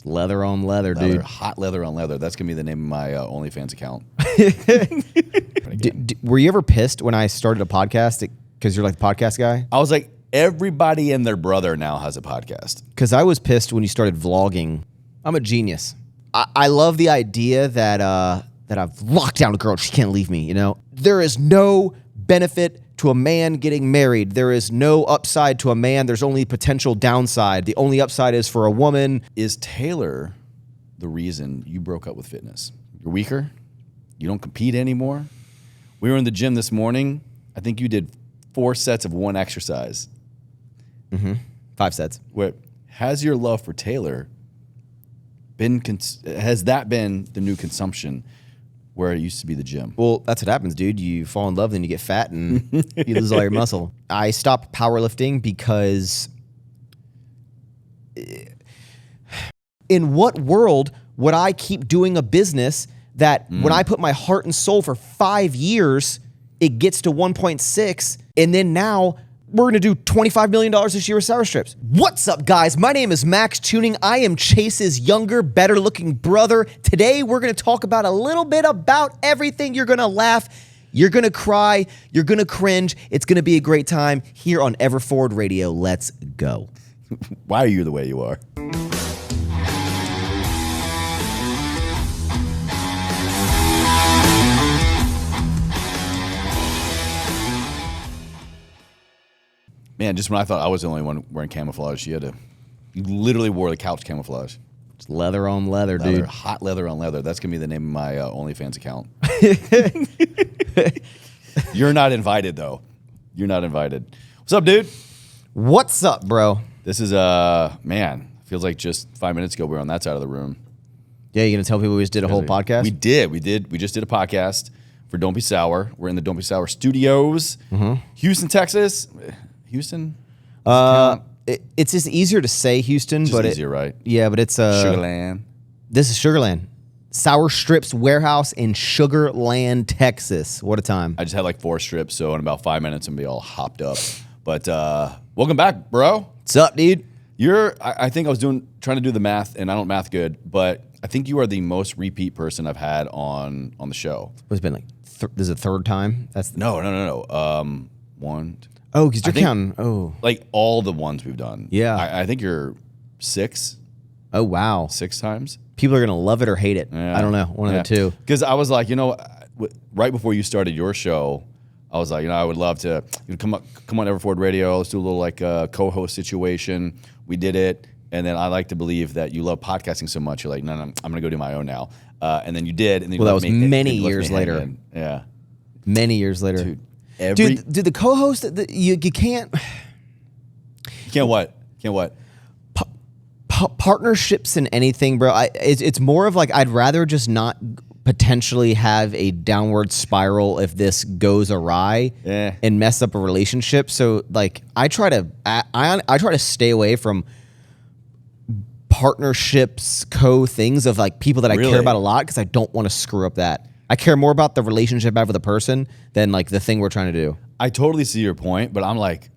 Leather on leather, dude. Hot leather on leather. That's going to be the name of my OnlyFans account. Were you ever pissed when I started a podcast because you're like the podcast guy? I was like, everybody and their brother now has a podcast. Because I was pissed when you started vlogging. I'm a genius. I love the idea that I've locked down a girl. She can't leave me, you know? There is no benefit to a man getting married. There is no upside to a man. There's only potential downside. The only upside is for a woman. Is Taylor the reason you broke up with fitness? You're weaker? You don't compete anymore? We were in the gym this morning. I think you did 4 sets of one exercise. 5 sets. Has your love for Taylor has that been the new consumption where it used to be the gym? Well, that's what happens, dude. You fall in love, then you get fat, and you lose all your muscle. I stopped powerlifting because in what world would I keep doing a business that when I put my heart and soul for 5 years, it gets to 1.6, and then now we're going to do $25 million this year with sour strips. What's up, guys? My name is Maxx Chewning. I am Chase's younger, better-looking brother. Today, we're going to talk about a little bit about everything. You're going to laugh. You're going to cry. You're going to cringe. It's going to be a great time here on Everforward Radio. Let's go. Why are you the way you are? Man, just when I thought I was the only one wearing camouflage, you literally wore the couch camouflage. It's leather on leather, dude. Hot leather on leather. That's going to be the name of my OnlyFans account. You're not invited, though. You're not invited. What's up, dude? What's up, bro? This is, man, feels like just 5 minutes ago we were on that side of the room. Yeah, you going to tell people we just did a whole podcast? We did. We just did a podcast for Don't Be Sour. We're in the Don't Be Sour studios. Houston, Texas. Houston? It's just easier to say Houston, Just but easier, right? Yeah, but it's Sugarland. This is Sugarland. Sour Strips Warehouse in Sugarland, Texas. What a time. I just had like 4 strips, so in about 5 minutes I'm gonna be all hopped up. But welcome back, bro. What's up, dude? I think I was trying to do the math, and I don't math good, but I think you are the most repeat person I've had on the show. It's been like this is the 3rd time. No. 1. Oh, because you're counting. Oh, Like all the ones we've done. Yeah. I think you're 6. Oh, wow. 6 times. People are going to love it or hate it. Yeah. I don't know. One of the two. Because I was like, right before you started your show, I was like, I would love to come on Everforward Radio. Let's do a little like co-host situation. We did it. And then I like to believe that you love podcasting so much. You're like, no, I'm going to go do my own now. And then you did. And then that was many years later. Yeah. Many years later. Dude, Dude, the co-host, you can't. You can't what? Can't what? Partnerships in anything, bro. It's more of like I'd rather just not potentially have a downward spiral if this goes awry and mess up a relationship. So like I try to stay away from partnerships, things of like people that I care about a lot because I don't want to screw up that. I care more about the relationship I have with a person than like the thing we're trying to do. I totally see your point, but I'm like,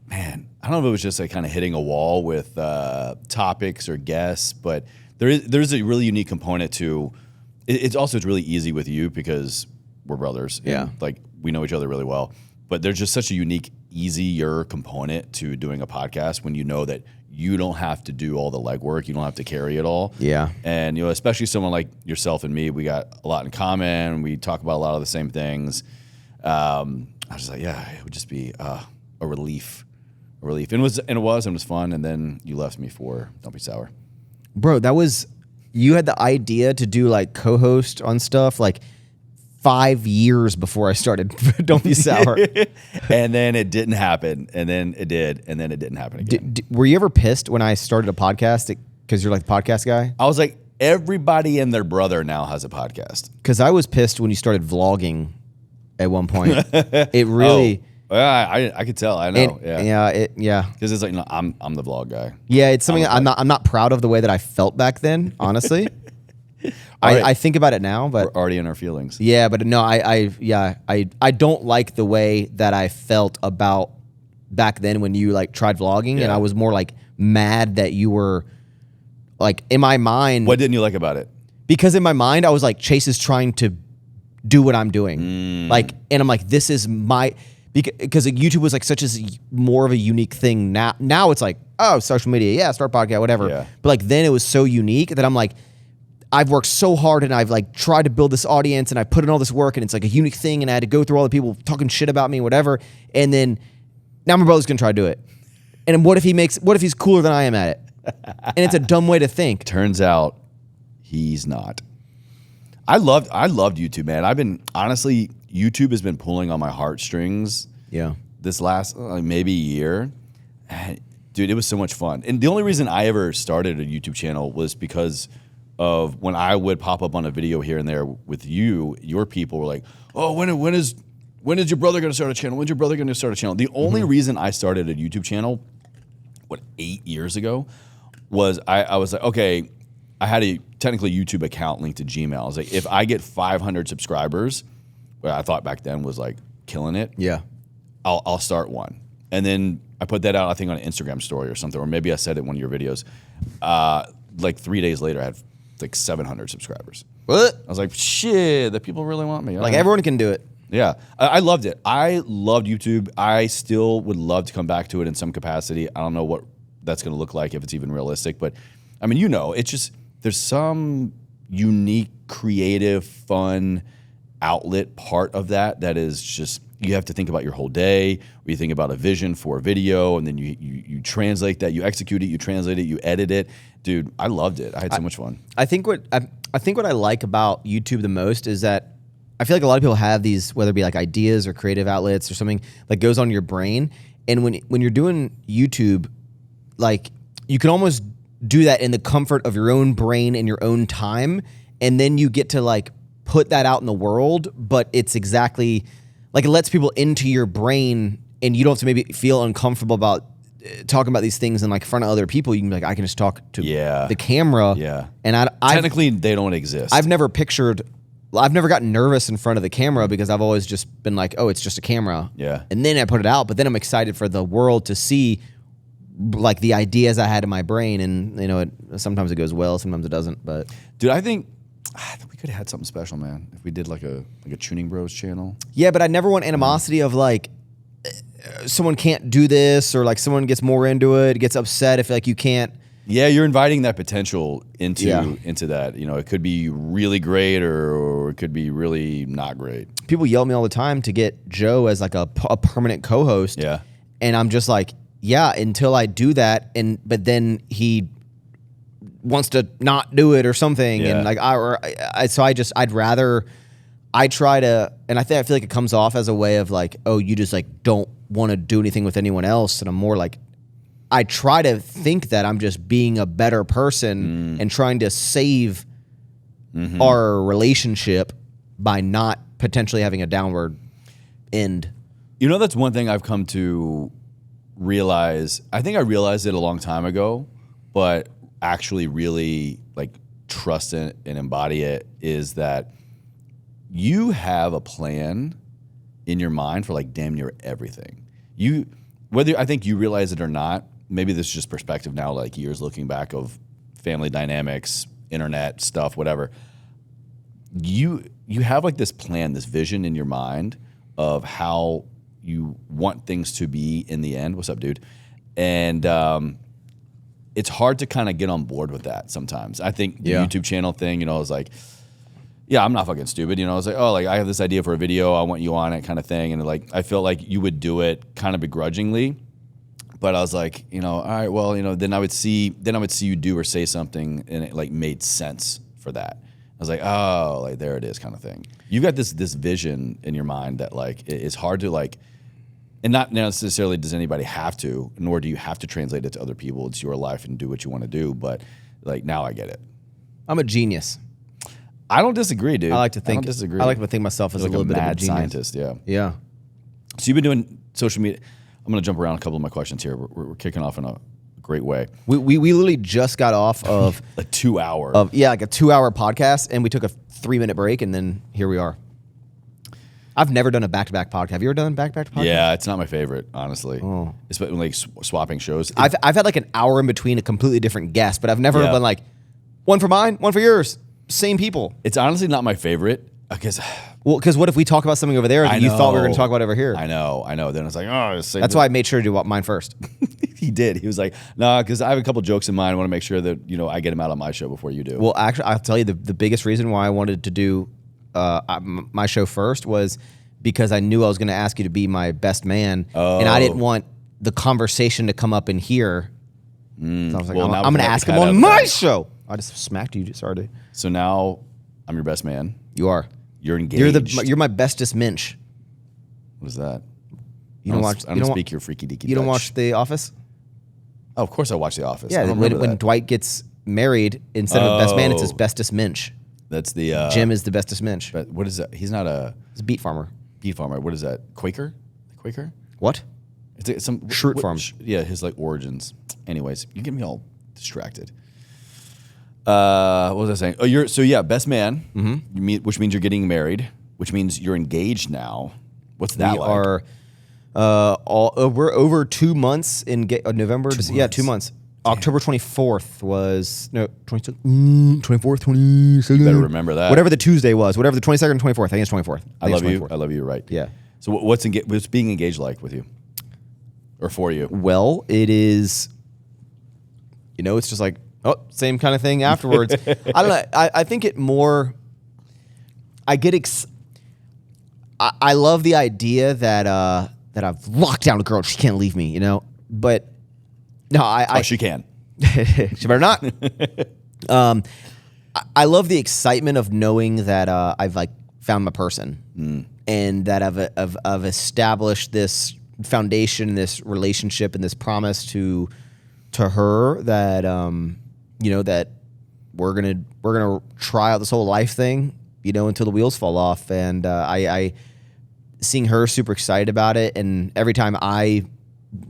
man, I don't know if it was just like kind of hitting a wall with topics or guests, but there's a really unique component to it's really easy with you because we're brothers. Yeah. Like we know each other really well, but there's just such a unique, easier component to doing a podcast when you know that you don't have to do all the legwork. You don't have to carry it all. Yeah. And, especially someone like yourself and me, we got a lot in common. We talk about a lot of the same things. I was just like, yeah, it would just be a relief. A relief. And it was fun. And then you left me for Don't Be Sour. Bro, you had the idea to do like co-host on stuff like 5 years before I started Don't Be Sour. And then it didn't happen. And then it did. And then it didn't happen again. Were you ever pissed when I started a podcast because you're like the podcast guy? I was like, everybody and their brother now has a podcast. Because I was pissed when you started vlogging at one point. It really... Oh, yeah, I could tell. I know. Yeah. Because it's like, no, I'm the vlog guy. Yeah, it's something I'm not proud of the way that I felt back then, honestly. I think about it now, but we're already in our feelings. Yeah, but no, I don't like the way that I felt about back then when you like tried vlogging, and I was more like mad that you were like in my mind. What didn't you like about it? Because in my mind, I was like, Chase is trying to do what I'm doing. Like, and I'm like, this is my, because YouTube was like such a more of a unique thing. Now it's like, oh, social media, yeah, start podcast, whatever. Yeah. But like then it was so unique that I'm like, I've worked so hard and I've like tried to build this audience and I put in all this work and it's like a unique thing and I had to go through all the people talking shit about me, whatever. And then now my brother's gonna try to do it. And what if he's cooler than I am at it? And it's a dumb way to think. Turns out he's not. I loved YouTube, man. Honestly, YouTube has been pulling on my heartstrings. Yeah. This last maybe year. Dude, it was so much fun. And the only reason I ever started a YouTube channel was because of when I would pop up on a video here and there with you, your people were like, oh, when is your brother going to start a channel? When's your brother going to start a channel? The only reason I started a YouTube channel, 8 years ago, was I was like, okay, I had a technically YouTube account linked to Gmail. I was like, if I get 500 subscribers, what I thought back then was like killing it. Yeah. I'll start one. And then I put that out, I think, on an Instagram story or something, or maybe I said it in one of your videos. Like 3 days later, I had like 700 subscribers. What? I was like, shit, the people really want me. Like everyone can do it. Yeah, I loved it. I loved YouTube. I still would love to come back to it in some capacity. I don't know what that's going to look like, if it's even realistic. But, I mean, it's just, there's some unique, creative, fun outlet part of that is just, you have to think about your whole day, or you think about a vision for a video, and then you translate that, you execute it, you translate it, you edit it. Dude, I loved it. I had so much fun. I think what I like about YouTube the most is that I feel like a lot of people have these, whether it be like ideas or creative outlets or something that goes on your brain. And when you're doing YouTube, like you can almost do that in the comfort of your own brain and your own time. And then you get to like put that out in the world, but it's exactly like it lets people into your brain and you don't have to maybe feel uncomfortable about talking about these things in like front of other people. You can be like, I can just talk to the camera. Yeah. And technically they don't exist. I've never gotten nervous in front of the camera because I've always just been like, oh, it's just a camera. Yeah. And then I put it out, but then I'm excited for the world to see like the ideas I had in my brain. And sometimes it goes well, sometimes it doesn't, but. Dude, I think we could have had something special, man, if we did like a Tuning Bros channel. Yeah, but I never want animosity of like, someone can't do this, or like someone gets more into it, gets upset if like you can't. Yeah, you're inviting that potential into that. It could be really great or it could be really not great. People yell at me all the time to get Joe as like a permanent co-host. Yeah. And I'm just like, yeah, until I do that, but then he wants to not do it or something, and like I'd rather try to, and I feel like it comes off as a way of like, oh, you just like don't want to do anything with anyone else, and I'm more like, I try to think that I'm just being a better person and trying to save our relationship by not potentially having a downward end. That's one thing I've come to realize. I think I realized it a long time ago, but actually really like trust it and embody it, is that you have a plan in your mind for like damn near everything. Whether I think you realize it or not, maybe this is just perspective now, like years looking back of family dynamics, internet stuff, whatever. You have like this plan, this vision in your mind of how you want things to be in the end. What's up, dude? And it's hard to kind of get on board with that sometimes. I think the YouTube channel thing, is like, yeah, I'm not fucking stupid. I was like, oh, like I have this idea for a video, I want you on it, kind of thing. And like, I felt like you would do it kind of begrudgingly, but I was like, all right, well, then I would see you do or say something, and it like made sense for that. I was like, oh, like there it is, kind of thing. You got this vision in your mind that like it's hard to like, and not necessarily does anybody have to, nor do you have to translate it to other people. It's your life and do what you want to do. But like now I get it. I'm a genius. I don't disagree, dude. I like to think. I don't disagree. I like to think myself as like a little bit of a mad genius. Scientist. Yeah. Yeah. So you've been doing social media. I'm going to jump around a couple of my questions here. We're kicking off in a great way. We literally just got off of a 2 hour. Like a 2 hour podcast, and we took a 3 minute break, and then here we are. I've never done a back-to-back podcast. Have you ever done a back-to-back podcast? Yeah, it's not my favorite, honestly. It's like swapping shows. I've had like an hour in between a completely different guest, but I've never been like, one for mine, one for yours, same people. It's honestly not my favorite because what if we talk about something over there that you thought we were going to talk about over here? I know. Then it's like, that's why I made sure to do mine first. He did. He was like, no, because I have a couple jokes in mind. I want to make sure that I get them out on my show before you do. Well, actually, I'll tell you the biggest reason why I wanted to do my show first was because I knew I was going to ask you to be my best man, and I didn't want the conversation to come up in here. So I was like, I'm going to ask him on my show. I just smacked you. Sorry, dude. So now I'm your best man. You are. You're engaged. You're my bestest minch. What is that? You don't watch. I don't speak your freaky deaky. You don't watch The Office? Oh, of course I watch The Office. Yeah, when Dwight gets married, instead of best man, it's his bestest minch. That's the Jim is the bestest minch. But what is that? He's not He's a beet farmer. Beet farmer. What is that? Quaker? Quaker? What? It's some shirt farm. Yeah, his like origins. Anyways, you get me all distracted. What was I saying? Oh, best man. Mm-hmm. Which means you're getting married. Which means you're engaged now. What's that like? We're over 2 months in November. 2 months. Damn. October 24th was 24th, 22nd. You better remember that. Whatever the Tuesday was, whatever the 22nd and 24th. I think it's 24th. I love you. I love you. You're right. Yeah. So what's being engaged like with you, or for you? Well, it is. It's just like same kind of thing afterwards. I don't know. I think it more. I get. I love the idea that I've locked down a girl. She can't leave me. But. No, she can. She better not. I love the excitement of knowing that I've like found my person, and that I've established this foundation, this relationship, and this promise to her that that we're gonna try out this whole life thing, until the wheels fall off. And I seeing her super excited about it, and every time I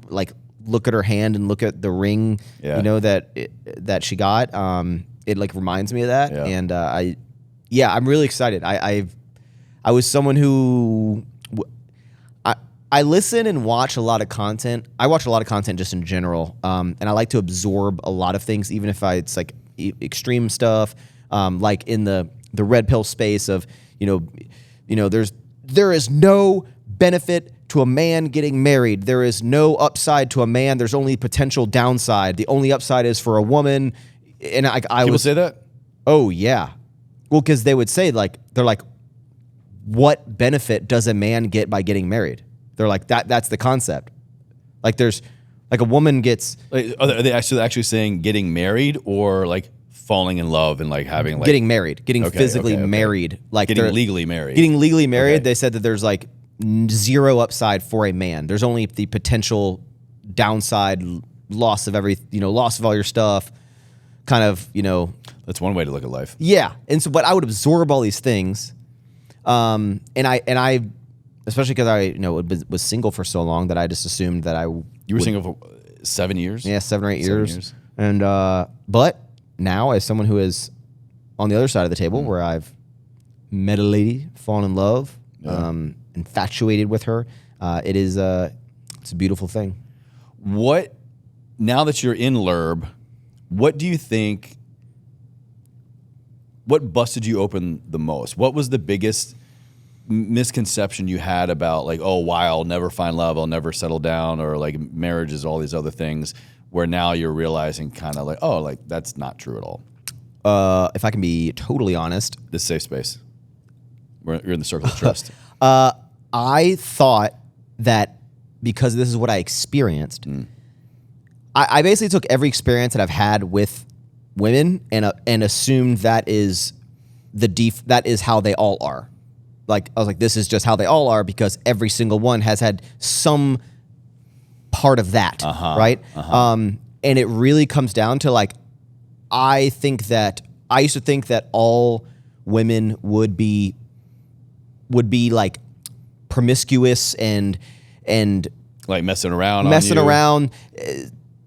like look at her hand and look at the ring, that she got, it like reminds me of that. Yeah. And I'm really excited. I was someone who I listen and watch a lot of content. I watch a lot of content just in general, and I like to absorb a lot of things, even if it's like extreme stuff, like in the red pill space of there is no benefit to a man getting married. There is no upside to a man. There's only potential downside. The only upside is for a woman. And People say that? Oh yeah. Well, because they would say they're like, what benefit does a man get by getting married? They're like that's the concept. Like there's like a woman gets. Are they actually saying getting married, or like falling in love and like having like getting married, getting physically married, like getting legally married. Getting legally married. Okay. They said that there's like zero upside for a man. There's only the potential downside, loss of loss of all your stuff, kind of, That's one way to look at life. Yeah. And so, but I would absorb all these things. And I, especially because I, was single for so long that I just assumed that You were single for 7 years? Yeah, 7 or 8 years. And, but now as someone who is on the other side of the table, where I've met a lady, fallen in love, infatuated with her, it's a beautiful thing. Now that you're in LURB, what do you think, what busted you open the most? What was the biggest misconception you had about like, oh, why I'll never find love, I'll never settle down, or like marriages, all these other things, where now you're realizing kind of like, oh, like that's not true at all? If I can be totally honest. This safe space. You're in the circle of trust. I thought that because this is what I experienced, I basically took every experience that I've had with women and assumed that is that is how they all are. Like I was like, this is just how they all are because every single one has had some part of that, right? And it really comes down to like, I used to think that all women would be like promiscuous and like messing around,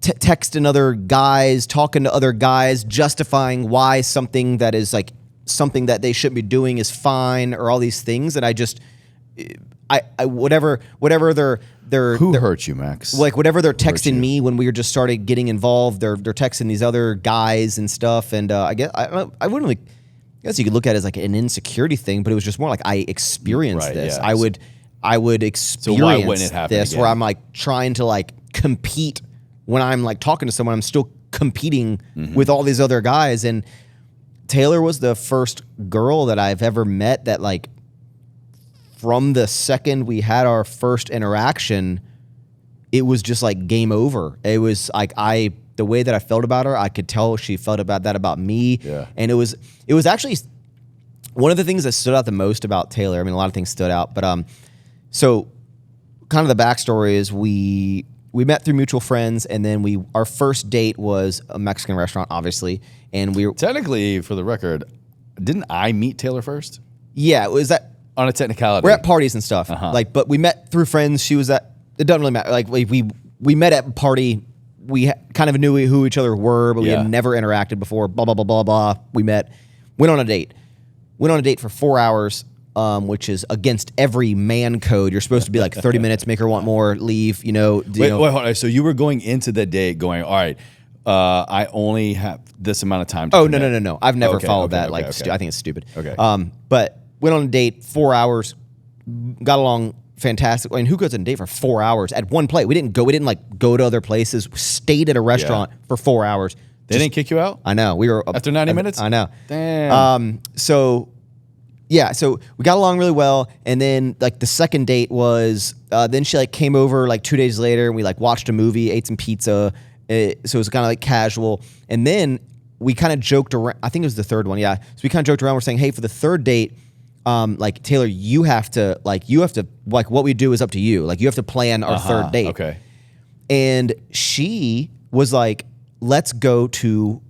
texting other guys, talking to other guys, justifying why something that is like something that they shouldn't be doing is fine, or all these things. And I whatever they're Who hurt you, Max? like whatever they're texting me when we were just started getting involved, they're texting these other guys and stuff. And I guess I wouldn't really. I guess you could look at it as like an insecurity thing, but it was just more like I experienced this. Yeah. I would experience why wouldn't it happen this again? where I'm like trying to like compete when I'm like talking to someone. I'm still competing with all these other guys. And Taylor was the first girl that I've ever met that like from the second we had our first interaction, it was just like game over. It was like the way that I felt about her, I could tell she felt about that about me. Yeah. And it was actually one of the things that stood out the most about Taylor. I mean, a lot of things stood out, but so kind of the backstory is we met through mutual friends, and then our first date was a Mexican restaurant, obviously, and we were Technically, for the record, didn't I meet Taylor first? Yeah, it was that On a technicality. we're at parties and stuff. Like, but we met through friends. She was at. It doesn't really matter. Like we met at a party. We kind of knew who each other were, but we had never interacted before. Blah blah blah blah blah. We met, went on a date for 4 hours, which is against every man code. You're supposed to be like 30 minutes, make her want more, leave. Wait, hold on. So you were going into the date going, all right, I only have this amount of time to commit. No. I've never followed that. Okay. I think it's stupid. Okay. But went on a date, 4 hours, got along fantastic. I mean, who goes on a date for 4 hours at one place? We didn't like go to other places. We stayed at a restaurant for 4 hours. They didn't kick you out? I know. We were after 90 minutes? I know. Damn. So we got along really well, and then like the second date was then she like came over like 2 days later, and we like watched a movie, ate some pizza. So it was kind of like casual, and then we kind of joked around. I think it was the third one, yeah. So we kind of joked around. We're saying, hey, for the third date, like Taylor, you have to like what we do is up to you. Like you have to plan our third date. Okay. And she was like, let's go to.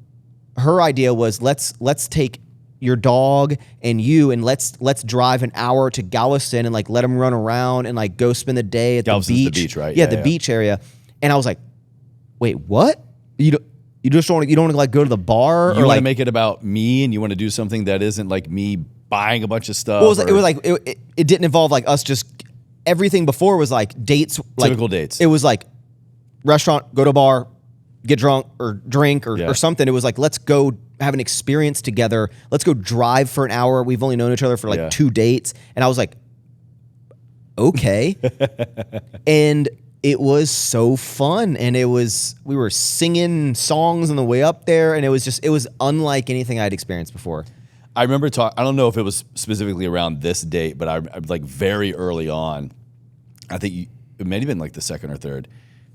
Her idea was let's take your dog and you, and let's drive an hour to Galveston and like let him run around and like go spend the day at Galveston's the beach. the beach, right? Yeah, the beach area. And I was like, wait, what? You don't want to like go to the bar? You or want to like make it about me, and you want to do something that isn't like me buying a bunch of stuff. Well, it didn't involve like us just everything before was like dates. Typical dates. It was like restaurant, go to a bar, get drunk or drink or something. It was like, let's go have an experience together. Let's go drive for an hour. We've only known each other for like 2 dates. And I was like, okay. And it was so fun. And we were singing songs on the way up there. And it was unlike anything I'd experienced before. I remember I don't know if it was specifically around this date, but I like very early on, I think it may have been like the second or third.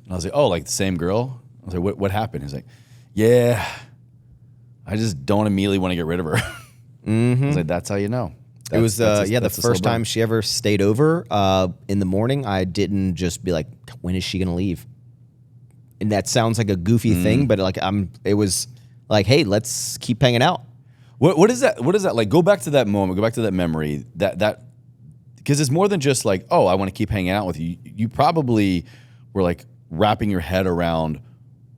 And I was like, oh, like the same girl? I was like, what happened? He's like, yeah, I just don't immediately want to get rid of her. I was like, that's how you know. It was the first time she ever stayed over in the morning. I didn't just be like, when is she going to leave? And that sounds like a goofy thing, but like it was like, hey, let's keep hanging out. What is that? What is that like? Go back to that moment. Go back to that memory. That because it's more than just like, oh, I want to keep hanging out with you. You probably were like wrapping your head around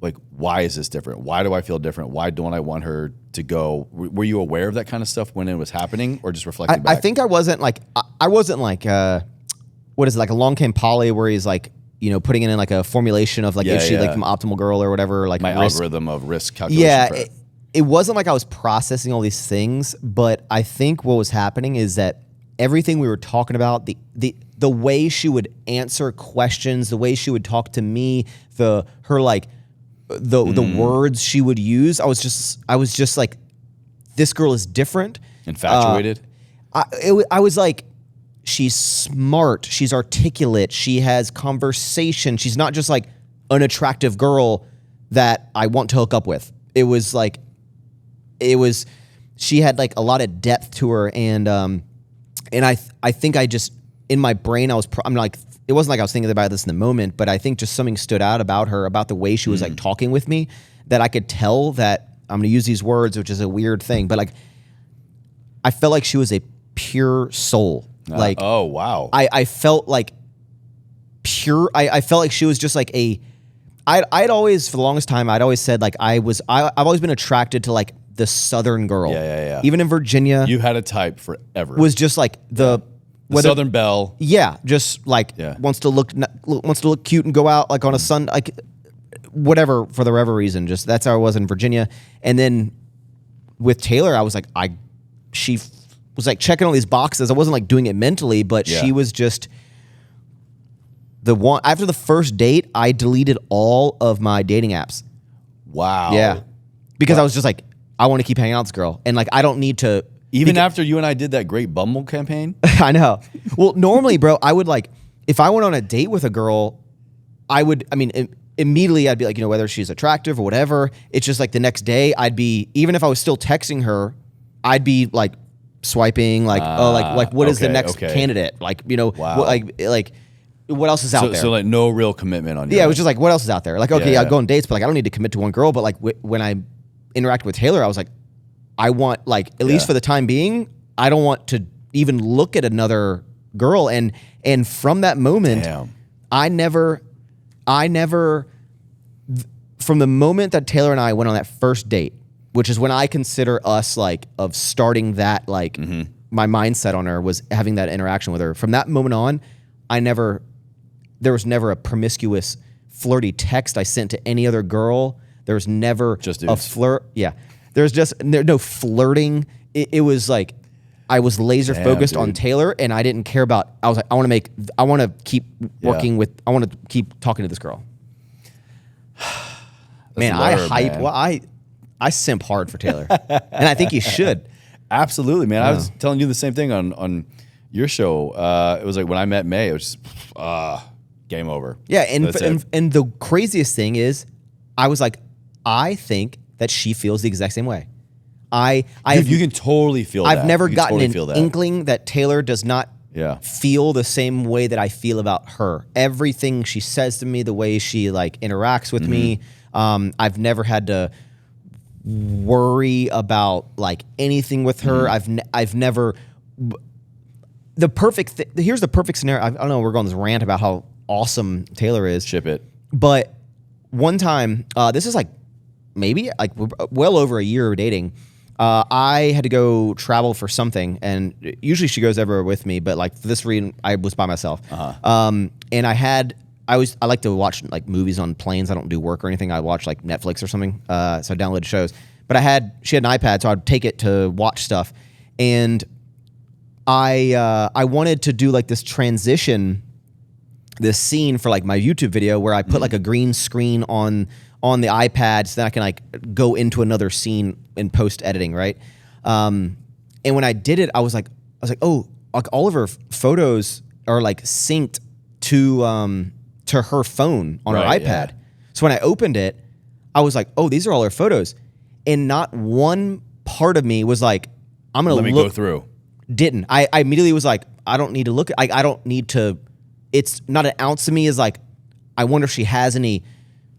like, why is this different? Why do I feel different? Why don't I want her to go? Were you aware of that kind of stuff when it was happening, or just reflecting back? I think I wasn't like what is it, like Along Came Polly, where he's like, putting in like a formulation of like, is she like an optimal girl or whatever? Like my risk. algorithm of risk calculation. Yeah. It wasn't like I was processing all these things, but I think what was happening is that everything we were talking about, the way she would answer questions, the way she would talk to me, the words she would use, I was just like, this girl is different. Infatuated. I was like, she's smart, she's articulate, she has conversation. She's not just like an attractive girl that I want to hook up with. She had like a lot of depth to her, and I think I just, in my brain, I'm like, it wasn't like I was thinking about this in the moment, but I think just something stood out about her, about the way she was like talking with me, that I could tell that I'm going to use these words, which is a weird thing, but like, I felt like she was a pure soul. Like, oh wow, I felt like pure. I felt like she was just like I'd always, for the longest time, I'd always said like I've always been attracted to like the Southern girl. Yeah. Even in Virginia, you had a type forever. was just like The Southern Belle. Yeah, just like wants to look cute and go out like on a Sunday, like whatever for the whatever reason. Just that's how I was in Virginia. And then with Taylor, I was like, she was like checking all these boxes. I wasn't like doing it mentally, but she was just the one. After the first date, I deleted all of my dating apps. Wow. Yeah, because I was just like, I want to keep hanging out with this girl, and like I don't need to. Even after you and I did that great Bumble campaign? I know. Well, normally, bro, I would like, if I went on a date with a girl, immediately I'd be like, whether she's attractive or whatever, it's just like the next day I'd be, even if I was still texting her, I'd be like swiping, like, what is the next candidate? Like, what else is out there? So like no real commitment on your it was just like, what else is out there? Like, okay, I'll go on dates, but like, I don't need to commit to one girl. But like when I interacted with Taylor, I was like, I want, like, at least for the time being, I don't want to even look at another girl. And from that moment, I never, from the moment that Taylor and I went on that first date, which is when I consider us like of starting that, like my mindset on her was having that interaction with her. From that moment on, there was never a promiscuous, flirty text I sent to any other girl. There was never just a flirt. Yeah. There's no flirting. It was like I was laser focused on Taylor, and I didn't care about. I was like, I want to keep working with. I want to keep talking to this girl. Man, I hype. Man. Well, I simp hard for Taylor, and I think you should. Absolutely, man. I was telling you the same thing on your show. It was like when I met May, it was just game over. Yeah, and the craziest thing is, I was like, I think that she feels the exact same way. You can totally feel that. I've never gotten an inkling that Taylor does not feel the same way that I feel about her. Everything she says to me, the way she like interacts with me, I've never had to worry about like anything with her. I've never. Here's the perfect scenario. I don't know. We're going on this rant about how awesome Taylor is. Ship it. But one time, this is like maybe like well over a year of dating. I had to go travel for something, and usually she goes everywhere with me, but like for this reason, I was by myself. And I like to watch like movies on planes. I don't do work or anything. I watch like Netflix or something. So I downloaded shows. But she had an iPad, so I'd take it to watch stuff. And I wanted to do like this transition, this scene for like my YouTube video where I put like a green screen on the iPad so that I can like go into another scene in post editing, right? And when I did it, I was like, oh, like all of her photos are like synced to her phone on her iPad. Yeah. So when I opened it, I was like, oh, these are all her photos, and not one part of me was like, I'm gonna go through. Didn't I immediately was like, I don't need to look. I don't need to. It's not an ounce of me is like, I wonder if she has any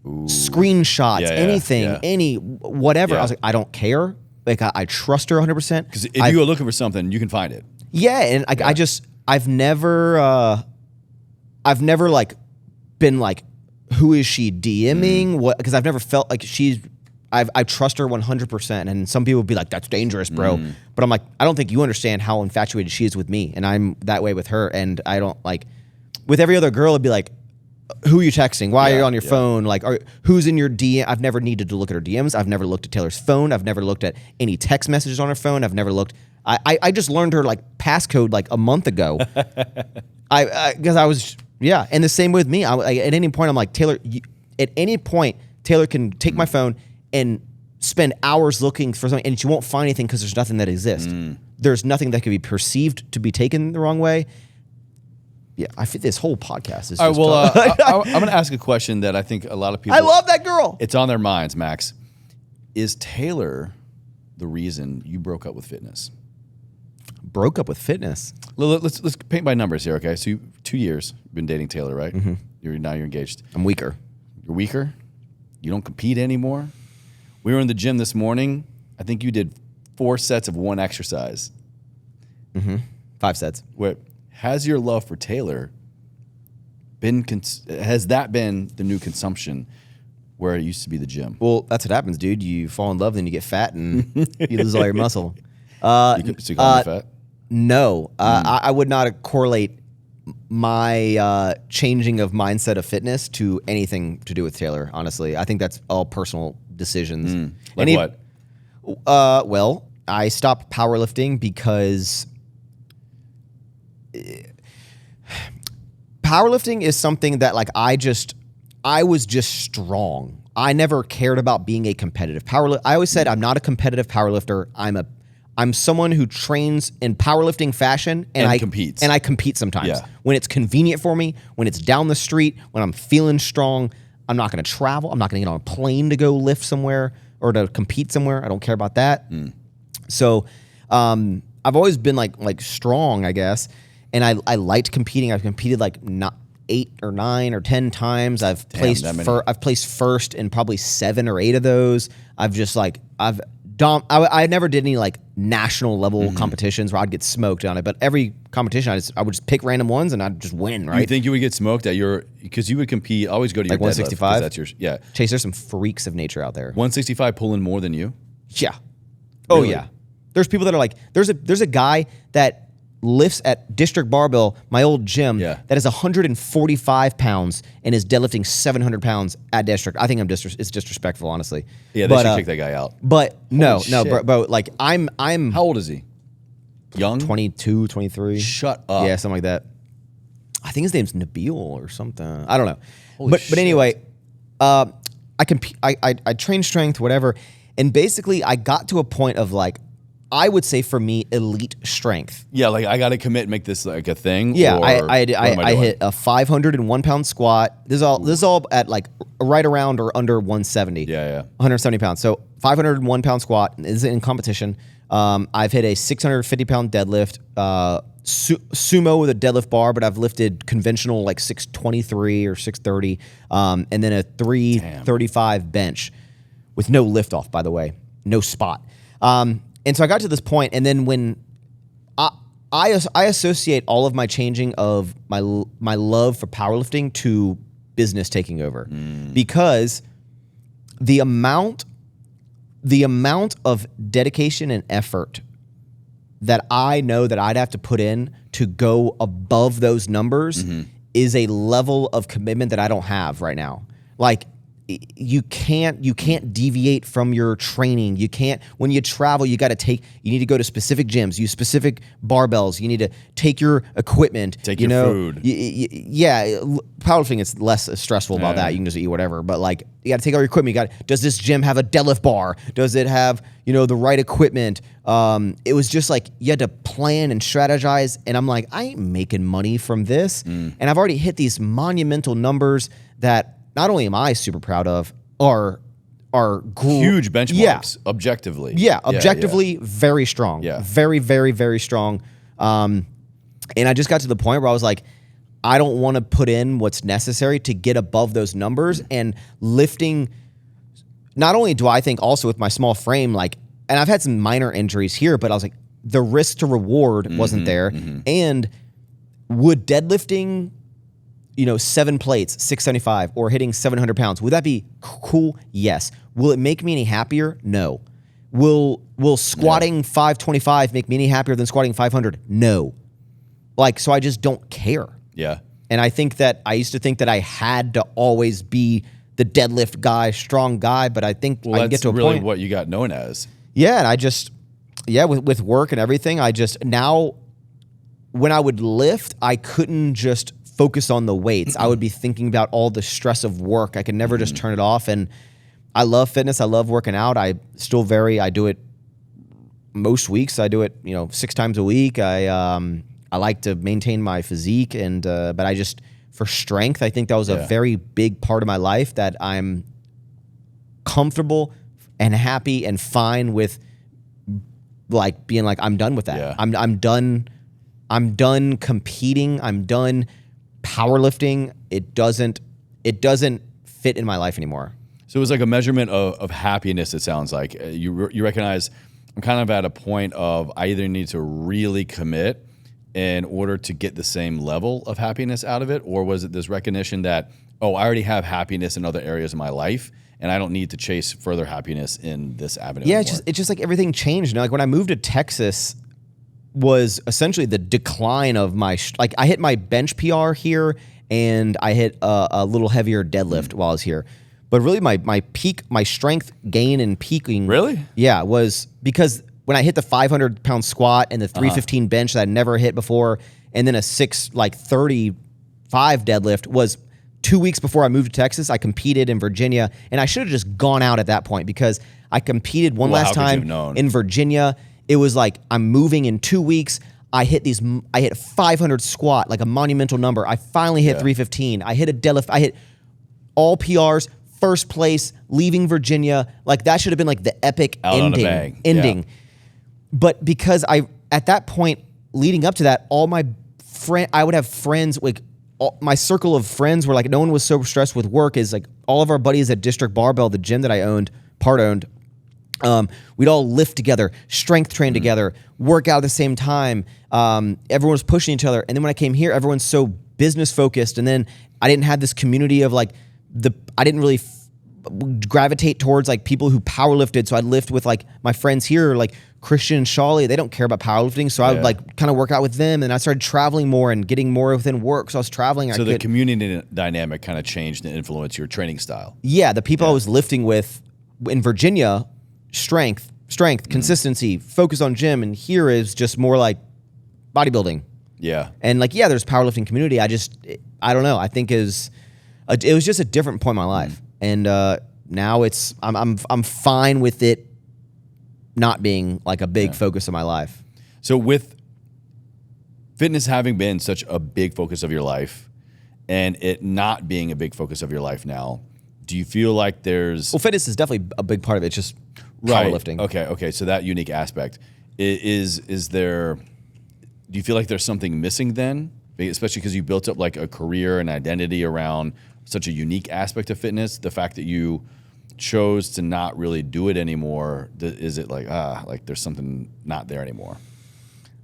screenshots, anything, any whatever. I was like, I don't care. Like I trust her 100%. Because if you go looking for something, you can find it. Yeah, and I've never like been like, who is she DMing? What? Because I've never felt like I trust her 100%. And some people would be like, that's dangerous, bro. But I'm like, I don't think you understand how infatuated she is with me, and I'm that way with her. And I don't like, with every other girl, it'd be like, who are you texting? Why are you on your phone? Like, who's in your DM? I've never needed to look at her DMs. I've never looked at Taylor's phone. I've never looked at any text messages on her phone. I've never looked. I just learned her like passcode like a month ago. Because I was and the same with me. At any point I'm like, Taylor. At any point, Taylor can take my phone and spend hours looking for something, and she won't find anything because there's nothing that exists. There's nothing that could be perceived to be taken the wrong way. Yeah, I think this whole podcast is. All right, well, I'm going to ask a question that I think a lot of people. I love that girl. It's on their minds, Max. Is Taylor the reason you broke up with fitness? Broke up with fitness. Let's paint by numbers here, okay? So 2 years you've been dating Taylor, right? Now you're engaged. I'm weaker. You're weaker. You don't compete anymore. We were in the gym this morning. I think you did 4 sets of one exercise. 5 sets. Wait. Has your love for Taylor has that been the new consumption where it used to be the gym? Well, that's what happens, dude. You fall in love, then you get fat, and you lose all your muscle. So you call me fat? No, I would not correlate my changing of mindset of fitness to anything to do with Taylor. Honestly, I think that's all personal decisions. Like what? Well, I stopped powerlifting because powerlifting is something that like I was just strong. I never cared about being a competitive powerlifter. I always said I'm not a competitive powerlifter. I'm someone who trains in powerlifting fashion and I competes. And I compete sometimes. Yeah. When it's convenient for me, when it's down the street, when I'm feeling strong, I'm not going to travel. I'm not going to get on a plane to go lift somewhere or to compete somewhere. I don't care about that. So I've always been like strong, I guess. And I liked competing. I've competed like not 8 or 9 or 10 times. I've placed first in probably 7 or 8 of those. I never did any like national level competitions where I'd get smoked on it, but every competition I would just pick random ones and I'd just win, right? You think you would get smoked at because you would compete, always go to your like 165? That's your, yeah. Chase, there's some freaks of nature out there. 165 pulling more than you? Yeah. Oh Really? yeah. There's people that are like, there's a guy that lifts at District Barbell, my old gym, that is 145 pounds and is deadlifting 700 pounds at District. I think it's disrespectful, honestly. Yeah, they should kick that guy out. But no, shit. bro, like I'm How old is he? Young? 22, 23. Shut up. Yeah, something like that. I think his name's Nabil or something. I don't know. Holy But shit. anyway, I train strength, whatever. And basically I got to a point of like, I would say for me, elite strength. Yeah, like I got to commit and make this like a thing. Yeah, or I what am doing? hit a 501 pound squat. This is all at like right around or under 170. Yeah. 170 pounds. So 501 pound squat is in competition. I've hit a 650 pound deadlift, sumo with a deadlift bar, but I've lifted conventional like 623 or 630, and then a 335 bench with no lift off, by the way, no spot. And so I got to this point, and then when I associate all of my changing of my love for powerlifting to business taking over, because the amount of dedication and effort that I know that I'd have to put in to go above those numbers is a level of commitment that I don't have right now. Like, you can't deviate from your training. You can't, when you travel, you need to go to specific gyms, use specific barbells. You need to take your equipment, take your food. Yeah. Powerlifting is less stressful about that. You can just eat whatever, but like you got to take all your equipment. Does this gym have a deadlift bar? Does it have, the right equipment? It was just like, you had to plan and strategize. And I'm like, I ain't making money from this. And I've already hit these monumental numbers that not only am I super proud of, are huge benchmarks, objectively. Yeah, objectively very strong. Yeah. Very, very, very strong. And I just got to the point where I was like, I don't want to put in what's necessary to get above those numbers and lifting. Not only do I think also with my small frame, like, and I've had some minor injuries here, but I was like, the risk to reward wasn't there. And would deadlifting 7 plates, 675, or hitting 700 pounds, would that be cool? Yes. Will it make me any happier? No. Will squatting 525 make me any happier than squatting 500? No. Like, so I just don't care. Yeah. And I think that I used to think that I had to always be the deadlift guy, strong guy, but I think I can get to a really point. What you got known as. Yeah, and I just, with work and everything, now when I would lift, I couldn't just focus on the weights. I would be thinking about all the stress of work. I could never just turn it off. And I love fitness. I love working out. I do it most weeks. I do it, 6 times a week. I like to maintain my physique but I just, for strength, I think that was a very big part of my life that I'm comfortable and happy and fine with, like being like, I'm done with that. Yeah. I'm done competing. I'm done powerlifting. It doesn't fit in my life anymore. So it was like a measurement of happiness, it sounds like. You recognize I'm kind of at a point of I either need to really commit in order to get the same level of happiness out of it, or was it this recognition that, I already have happiness in other areas of my life and I don't need to chase further happiness in this avenue anymore? It's just like everything changed. Like when I moved to Texas, was essentially the decline of my, like I hit my bench PR here and I hit a little heavier deadlift while I was here. But really my peak, my strength gain and peaking. Really? Yeah, was because when I hit the 500 pound squat and the 315 bench that I'd never hit before, and then a 635 deadlift was 2 weeks before I moved to Texas. I competed in Virginia, and I should have just gone out at that point because I competed one last time in Virginia. It was like, I'm moving in 2 weeks. I hit 500 squat, like a monumental number. I finally hit 315. I hit a deadlift. I hit all PRs, first place, leaving Virginia. Like that should have been like the epic ending. Yeah. But because at that point, leading up to that, I would have friends, like my circle of friends were like, no one was so stressed with work, is like all of our buddies at District Barbell, the gym that I owned, we'd all lift together, strength train together, work out at the same time. Everyone was pushing each other. And then when I came here, everyone's so business focused. And then I didn't have this community of like I didn't really gravitate towards like people who powerlifted. So I'd lift with like my friends here, like Christian and Shawley. They don't care about powerlifting. So I would like kind of work out with them. And I started traveling more and getting more within work. So I was traveling. So the community dynamic kind of changed and influenced your training style. Yeah. The people I was lifting with in Virginia, strength, consistency, focus on gym. And here is just more like bodybuilding. Yeah. And like, there's powerlifting community. I don't know. I think it was just a different point in my life. And now I'm fine with it not being like a big focus of my life. So with fitness having been such a big focus of your life and it not being a big focus of your life now, do you feel like there's... Well, fitness is definitely a big part of it. It's just powerlifting. Okay. So that unique aspect. Is there... Do you feel like there's something missing then? Especially because you built up like a career and identity around such a unique aspect of fitness. The fact that you chose to not really do it anymore, is it like there's something not there anymore?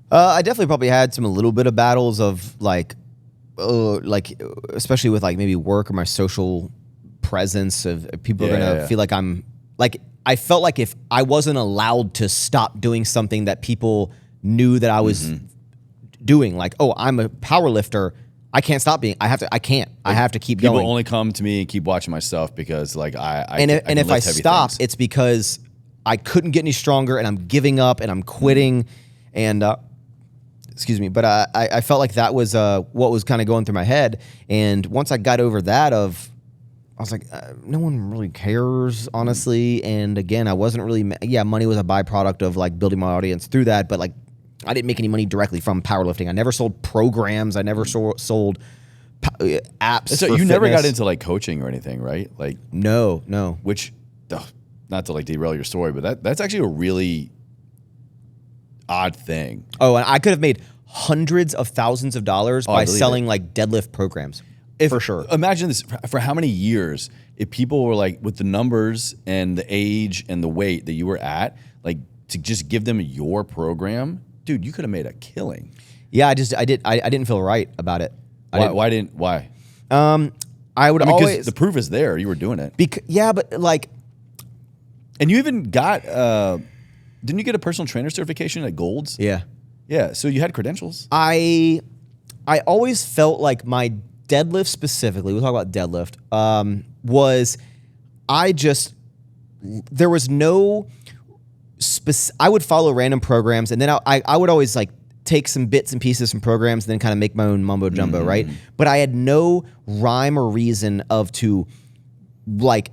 I definitely probably had a little bit of battles of like especially with like maybe work or my social presence of people are gonna feel like I'm like, I felt like if I wasn't allowed to stop doing something that people knew that I was doing, like, oh, I'm a power lifter, I can't stop being. I have to keep going. People only come to me and keep watching my stuff because like and if I stop, it's because I couldn't get any stronger and I'm giving up and I'm quitting. And excuse me, but I felt like that was what was kind of going through my head. And once I got over that, I was like, no one really cares, honestly. And again, I wasn't really. Money was a byproduct of like building my audience through that, but like, I didn't make any money directly from powerlifting. I never sold programs. I never sold apps. So you never got into like coaching or anything, right? Like no. Which, not to like derail your story, but that's actually a really odd thing. Oh, and I could have made hundreds of thousands of dollars by selling like deadlift programs. For sure. Imagine this for how many years if people were like with the numbers and the age and the weight that you were at, like to just give them your program. Dude, you could have made a killing. Yeah, I didn't feel right about it. Why? I would always... the proof is there. You were doing it. But like... And you even got... didn't you get a personal trainer certification at Gold's? Yeah. Yeah, so you had credentials. I always felt like my deadlift specifically, we'll talk about deadlift, there was no... I would follow random programs, and then I would always like take some bits and pieces from programs, and then kind of make my own mumbo jumbo, right? But I had no rhyme or reason to like,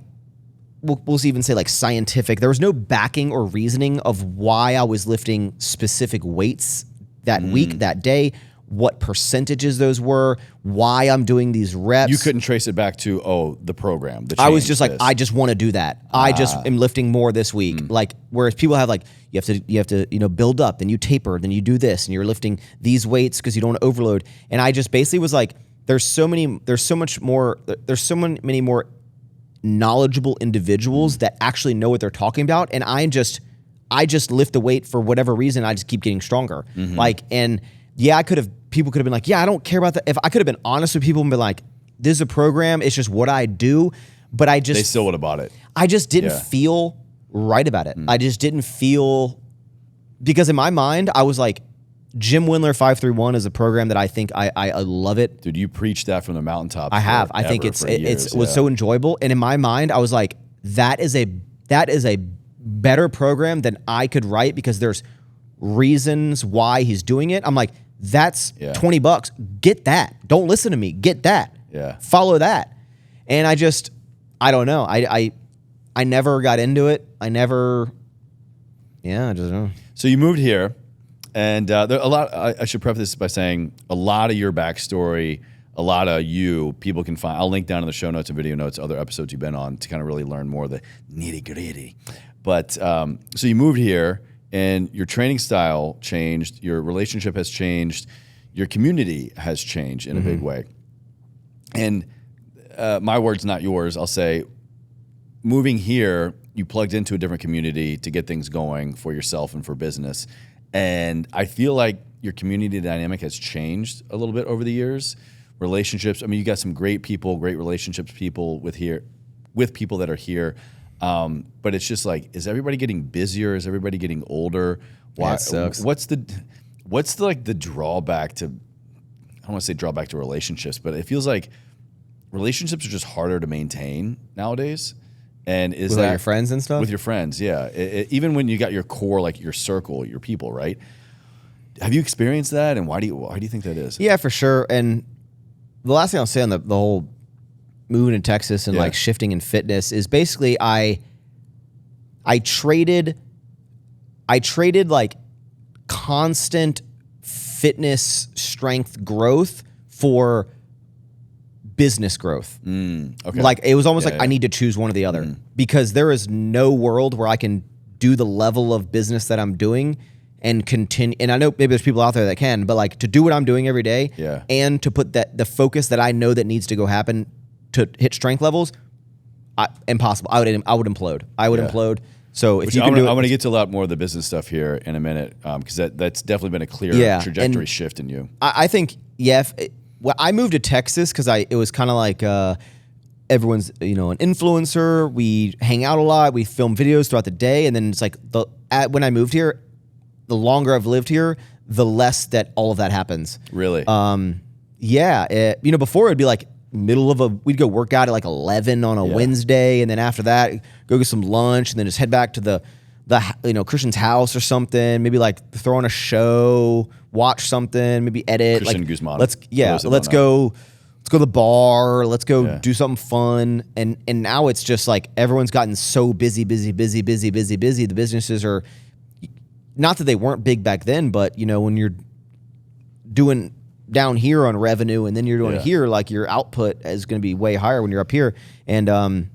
we'll even say like scientific. There was no backing or reasoning of why I was lifting specific weights that week, that day, what percentages those were, why I'm doing these reps. You couldn't trace it back to, the program. I was just like, I just want to do that. I just am lifting more this week. Like, whereas people have like, you have to build up, then you taper, then you do this, and you're lifting these weights because you don't want to overload. And I just basically was like, there's so many more knowledgeable individuals that actually know what they're talking about. And I just lift the weight for whatever reason. I just keep getting stronger. People could have been like, I don't care about that. If I could have been honest with people and been like, this is a program, it's just what I do. But they still would have bought it. I just didn't feel right about it. I just didn't feel, because in my mind, I was like, Jim Windler 531 is a program that I think I love it. Dude, you preached that from the mountaintops. I have. I think it was so enjoyable. And in my mind, I was like, that is a better program than I could write because there's reasons why he's doing it. I'm like, that's $20. Get that. Don't listen to me. Get that. Yeah. Follow that. And I don't know. I never got into it. I just don't know. So you moved here, and there a lot. I should preface this by saying a lot of your backstory, a lot of people can find. I'll link down in the show notes and video notes other episodes you've been on to kind of really learn more of the nitty gritty. But so you moved here, and your training style changed, your relationship has changed, your community has changed in a big way. And my words, not yours, I'll say, moving here, you plugged into a different community to get things going for yourself and for business. And I feel like your community dynamic has changed a little bit over the years. Relationships, I mean, you got some great people, great relationships people with people that are here. But it's just like, is everybody getting busier? Is everybody getting older? Why? That sucks. What's the like the drawback to, I don't want to say drawback to relationships, but it feels like relationships are just harder to maintain nowadays. And is with that your friends and stuff? With your friends, yeah. Even when you got your core, like your circle, your people, right? Have you experienced that? And why do you think that is? Yeah, for sure. And the last thing I'll say on the whole moving to Texas and like shifting in fitness is basically I traded like constant fitness strength growth for business growth. Okay. Like it was almost I need to choose one or the other because there is no world where I can do the level of business that I'm doing and continue. And I know maybe there's people out there that can, but like to do what I'm doing every day and to put the focus that I know that needs to go happen to hit strength levels, impossible. I would implode. I would implode. So if you can do it, I'm going to get to a lot more of the business stuff here in a minute because that's definitely been a clear trajectory shift in you. I think well, I moved to Texas because it was kind of like everyone's an influencer. We hang out a lot. We film videos throughout the day, and then it's like when I moved here, the longer I've lived here, the less that all of that happens. Really? Before it'd be like we'd go work out at like 11 on a Wednesday, and then after that go get some lunch, and then just head back to the Christian's house or something. Maybe like throw on a show, watch something, maybe edit. Christian Guzman. Let's go to the bar. Let's go do something fun. And now it's just like everyone's gotten so busy. The businesses are, not that they weren't big back then, but when you're doing down here on revenue and then you're doing here, like your output is going to be way higher when you're up here. And I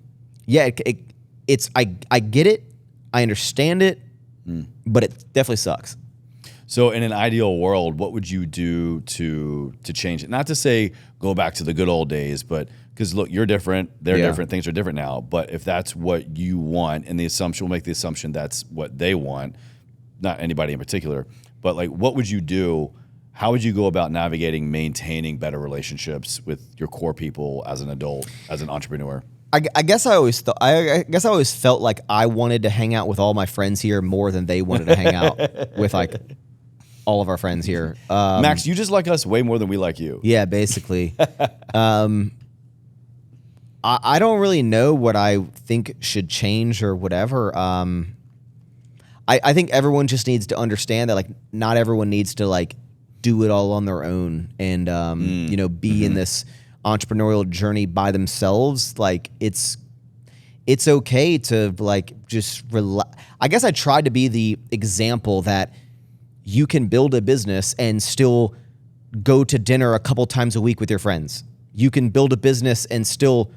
get it. I understand it, but it definitely sucks. So in an ideal world, what would you do to change it? Not to say go back to the good old days, but because look, you're different, they're different, things are different now. But if that's what you want, and we'll make the assumption that's what they want, not anybody in particular, but like what would you do? How would you go about navigating, maintaining better relationships with your core people as an adult, as an entrepreneur? I guess I always felt like I wanted to hang out with all my friends here more than they wanted to hang out with like all of our friends here. Max, you just like us way more than we like you. Yeah, basically. I don't really know what I think should change or whatever. I think everyone just needs to understand that like not everyone needs to like do it all on their own and be in this entrepreneurial journey by themselves. Like it's okay to like just I guess I tried to be the example that you can build a business and still go to dinner a couple times a week with your friends. You can build a business and still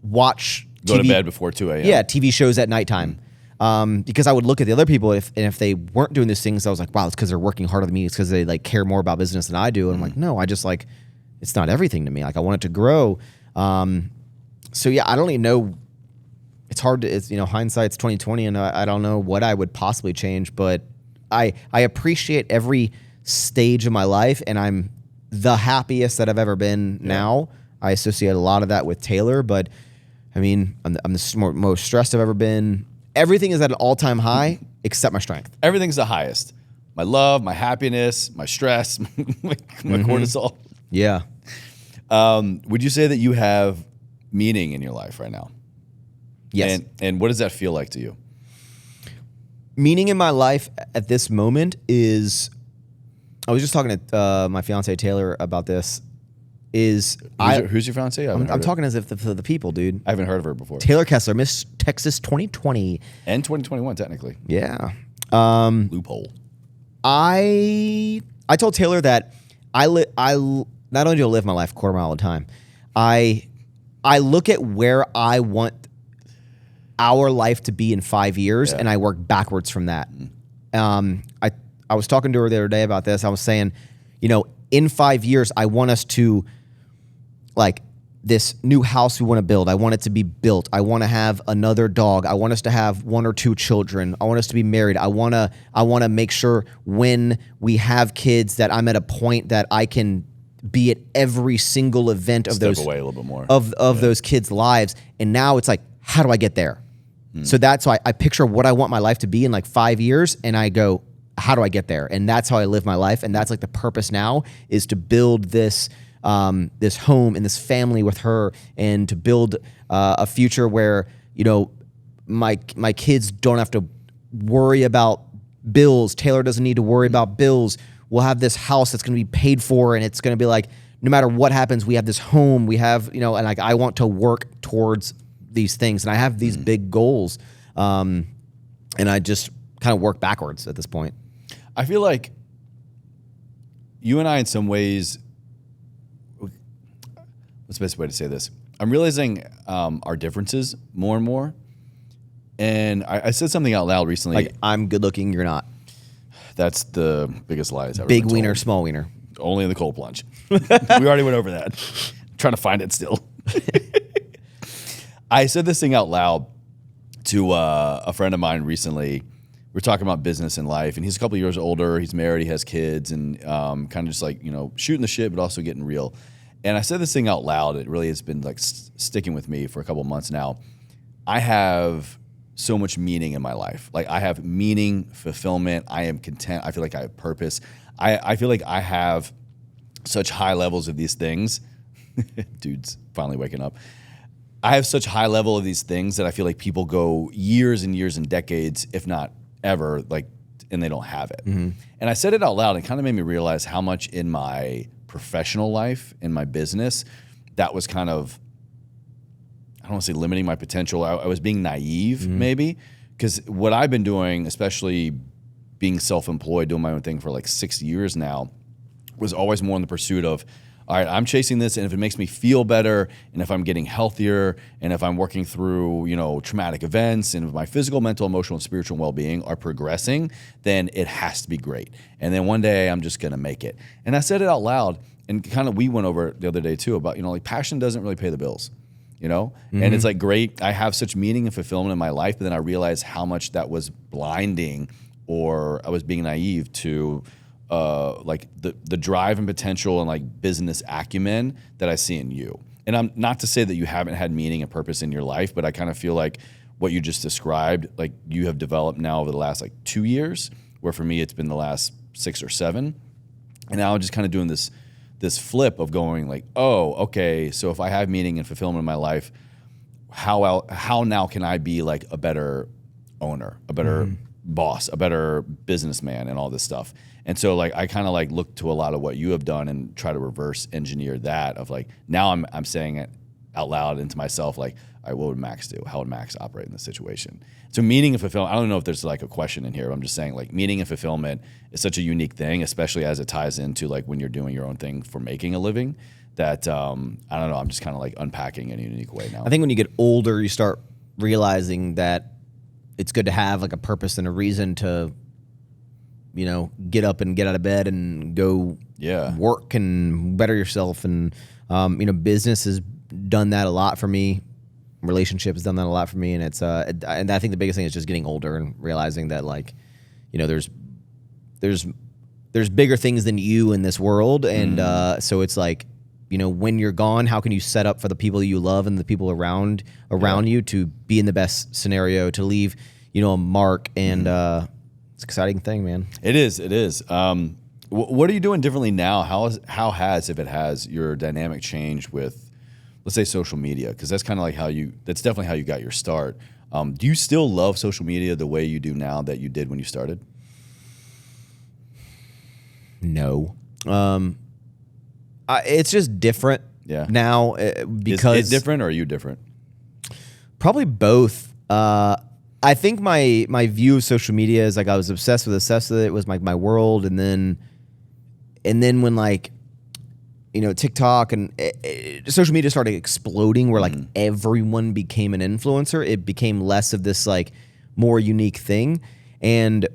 watch Go to bed before 2 a.m. Yeah, TV shows at nighttime. Because I would look at the other people if they weren't doing these things, I was like, wow, it's because they're working harder than me. It's because they like care more about business than I do. And I'm like, no, I just like, it's not everything to me. Like I want it to grow. So yeah, I don't even know. It's hard to, hindsight's 2020 and I don't know what I would possibly change, but I appreciate every stage of my life and I'm the happiest that I've ever been now. I associate a lot of that with Taylor, but I mean, I'm the most stressed I've ever been. Everything is at an all-time high except my strength. Everything's the highest. my love, my happiness, my stress, my cortisol. Yeah. Would you say that you have meaning in your life right now? Yes. And what does that feel like to you? Meaning in my life at this moment is, I was just talking to my fiance Taylor about this. Who's your fiance? I'm talking as if the people, dude. I haven't heard of her before. Taylor Kessler, Miss Texas 2020 and 2021 technically. Yeah. Loophole. I told Taylor that I not only do I live my life a quarter mile at a time, I look at where I want our life to be in 5 years, and I work backwards from that. I was talking to her the other day about this. I was saying, in 5 years, I want us to, like, this new house we want to build, I want it to be built. I want to have another dog. I want us to have 1 or 2 children. I want us to be married. I want to make sure when we have kids that I'm at a point that I can be at every single event of Step away a little bit more of those kids' lives. And now it's like, how do I get there? So that's why I picture what I want my life to be in like 5 years, and I go, how do I get there? And that's how I live my life. And that's like the purpose now, is to build this this home and this family with her, and to build a future where, my kids don't have to worry about bills. Taylor doesn't need to worry about bills. We'll have this house that's going to be paid for, and it's going to be like, no matter what happens, we have this home. We have, and like, I want to work towards these things, and I have these big goals, and I just kind of work backwards at this point. I feel like you and I, in some ways, what's the best way to say this? I'm realizing our differences more and more. And I said something out loud recently. Like, I'm good looking, you're not. That's the biggest lie I've ever Big been wiener, told. small wiener. Only in the cold plunge. We already went over that. I'm trying to find it still. I said this thing out loud to a friend of mine recently. We're talking about business and life, and he's a couple of years older. He's married, he has kids, and kind of just like, shooting the shit, but also getting real. And I said this thing out loud. It really has been like sticking with me for a couple of months now. I have so much meaning in my life. Like, I have meaning, fulfillment. I am content. I feel like I have purpose. I feel like I have such high levels of these things. Dude's finally waking up. I have such high level of these things that I feel like people go years and years and decades, if not ever, like, and they don't have it. And I said it out loud, and it kind of made me realize how much in my professional life, in my business, that was kind of, I don't want to say limiting my potential. I was being naive, maybe, because what I've been doing, especially being self-employed, doing my own thing for like 6 years now, was always more in the pursuit of, all right, I'm chasing this, and if it makes me feel better, and if I'm getting healthier, and if I'm working through, traumatic events, and if my physical, mental, emotional, and spiritual well-being are progressing, then it has to be great. And then one day I'm just gonna make it. And I said it out loud, and kind of we went over it the other day too about, like, passion doesn't really pay the bills, and it's like, great, I have such meaning and fulfillment in my life, but then I realized how much that was blinding, or I was being naive to like the drive and potential and like business acumen that I see in you. And I'm not to say that you haven't had meaning and purpose in your life, but I kind of feel like what you just described, like, you have developed now over the last like 2 years, where for me it's been the last 6 or 7. And now I'm just kind of doing this flip of going like, oh, okay, so if I have meaning and fulfillment in my life, how now can I be like a better owner, a better boss, a better businessman, and all this stuff. And so, like, I kind of like look to a lot of what you have done and try to reverse engineer that, of like, now I'm saying it out loud into myself, like, all right, what would Maxx do? How would Maxx operate in this situation? So meaning and fulfillment, I don't know if there's like a question in here, but I'm just saying, like, meaning and fulfillment is such a unique thing, especially as it ties into like when you're doing your own thing for making a living, that I don't know, I'm just kind of like unpacking in a unique way now. I think when you get older, you start realizing that it's good to have like a purpose and a reason to, get up and get out of bed and go work and better yourself. And, business has done that a lot for me. Relationship has done that a lot for me. And it's, and I think the biggest thing is just getting older and realizing that, like, there's bigger things than you in this world. And, so it's like, when you're gone, how can you set up for the people you love and the people around you to be in the best scenario, to leave, a mark, and, It's an exciting thing, man. It is. It is. What are you doing differently now? How has, if it has, your dynamic changed with, let's say, social media? Because that's kind of like that's definitely how you got your start. Do you still love social media the way you do now that you did when you started? No. It's just different now because... Is it different or are you different? Probably both. I think my view of social media is like I was obsessed with it. It was like my world. And then when like, you know, TikTok and social media started exploding where like everyone became an influencer, it became less of this like more unique thing. And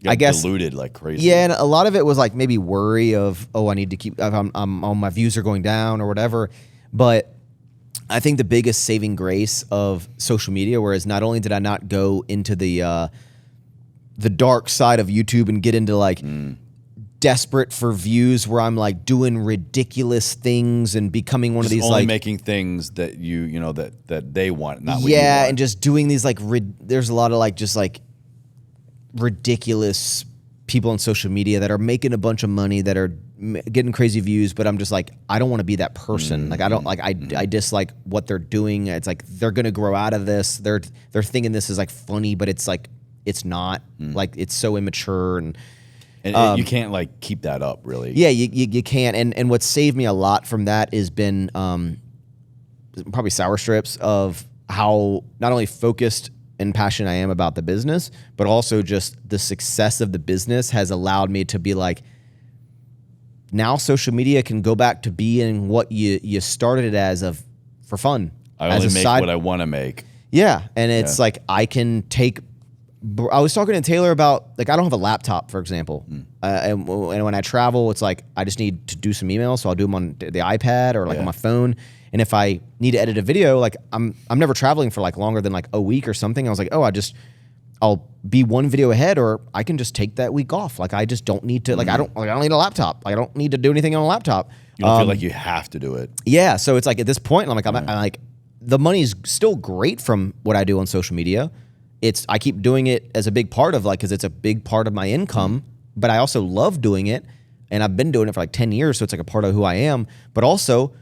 I guess diluted like crazy. Yeah, and a lot of it was like maybe worry of, oh, I need to keep, my views are going down or whatever. But I think the biggest saving grace of social media, whereas not only did I not go into the dark side of YouTube and get into like desperate for views where I'm like doing ridiculous things and becoming one of these only like making things that you know that they want, not what you yeah, want. and just doing these like there's a lot of like just like ridiculous people on social media that are making a bunch of money that are getting crazy views, but I'm just like, I don't want to be that person. Like I don't like I dislike what they're doing. It's like they're gonna grow out of this. They're thinking this is like funny, but it's like it's not. Like it's so immature and you can't like keep that up really. Yeah, you can't. And what saved me a lot from that has been probably sour strips of how not only focused and passionate I am about the business, but also just the success of the business has allowed me to be like, now social media can go back to being what you started it as for fun. I only make what I want to make. Yeah, and it's like I can take. I was talking to Taylor about like I don't have a laptop, for example, and when I travel, it's like I just need to do some emails, so I'll do them on the iPad or like on my phone. And if I need to edit a video, like I'm never traveling for like longer than like a week or something. I was like, oh, I'll be one video ahead, or I can just take that week off. Like I just don't need to. Like I don't need a laptop. Like, I don't need to do anything on a laptop. You don't feel like you have to do it. Yeah. So it's like at this point, I'm like the money's still great from what I do on social media. I keep doing it as a big part of like because it's a big part of my income. But I also love doing it, and I've been doing it for like 10 years, so it's like a part of who I am. But also,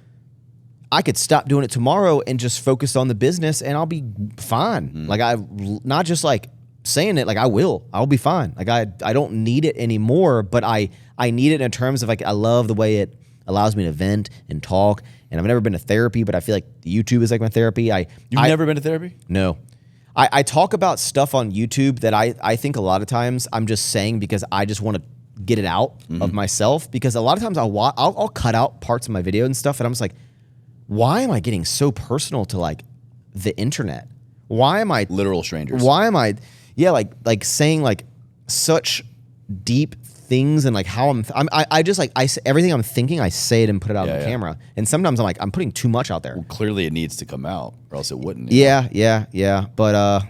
I could stop doing it tomorrow and just focus on the business, and I'll be fine. Like not just like saying it, like I'll be fine. Like I don't need it anymore, but I need it in terms of like I love the way it allows me to vent and talk. And I've never been to therapy, but I feel like YouTube is like my therapy. You've never been to therapy? No. I talk about stuff on YouTube that I think a lot of times I'm just saying because I just want to get it out of myself. Because a lot of times I'll cut out parts of my video and stuff, and I'm just like, why am I getting so personal to like the internet? Why am I literal strangers? Why am I like saying like such deep things and like how I just like everything I'm thinking I say it and put it out on the camera. And sometimes I'm like I'm putting too much out there. Well, clearly it needs to come out or else it wouldn't. Yeah. But I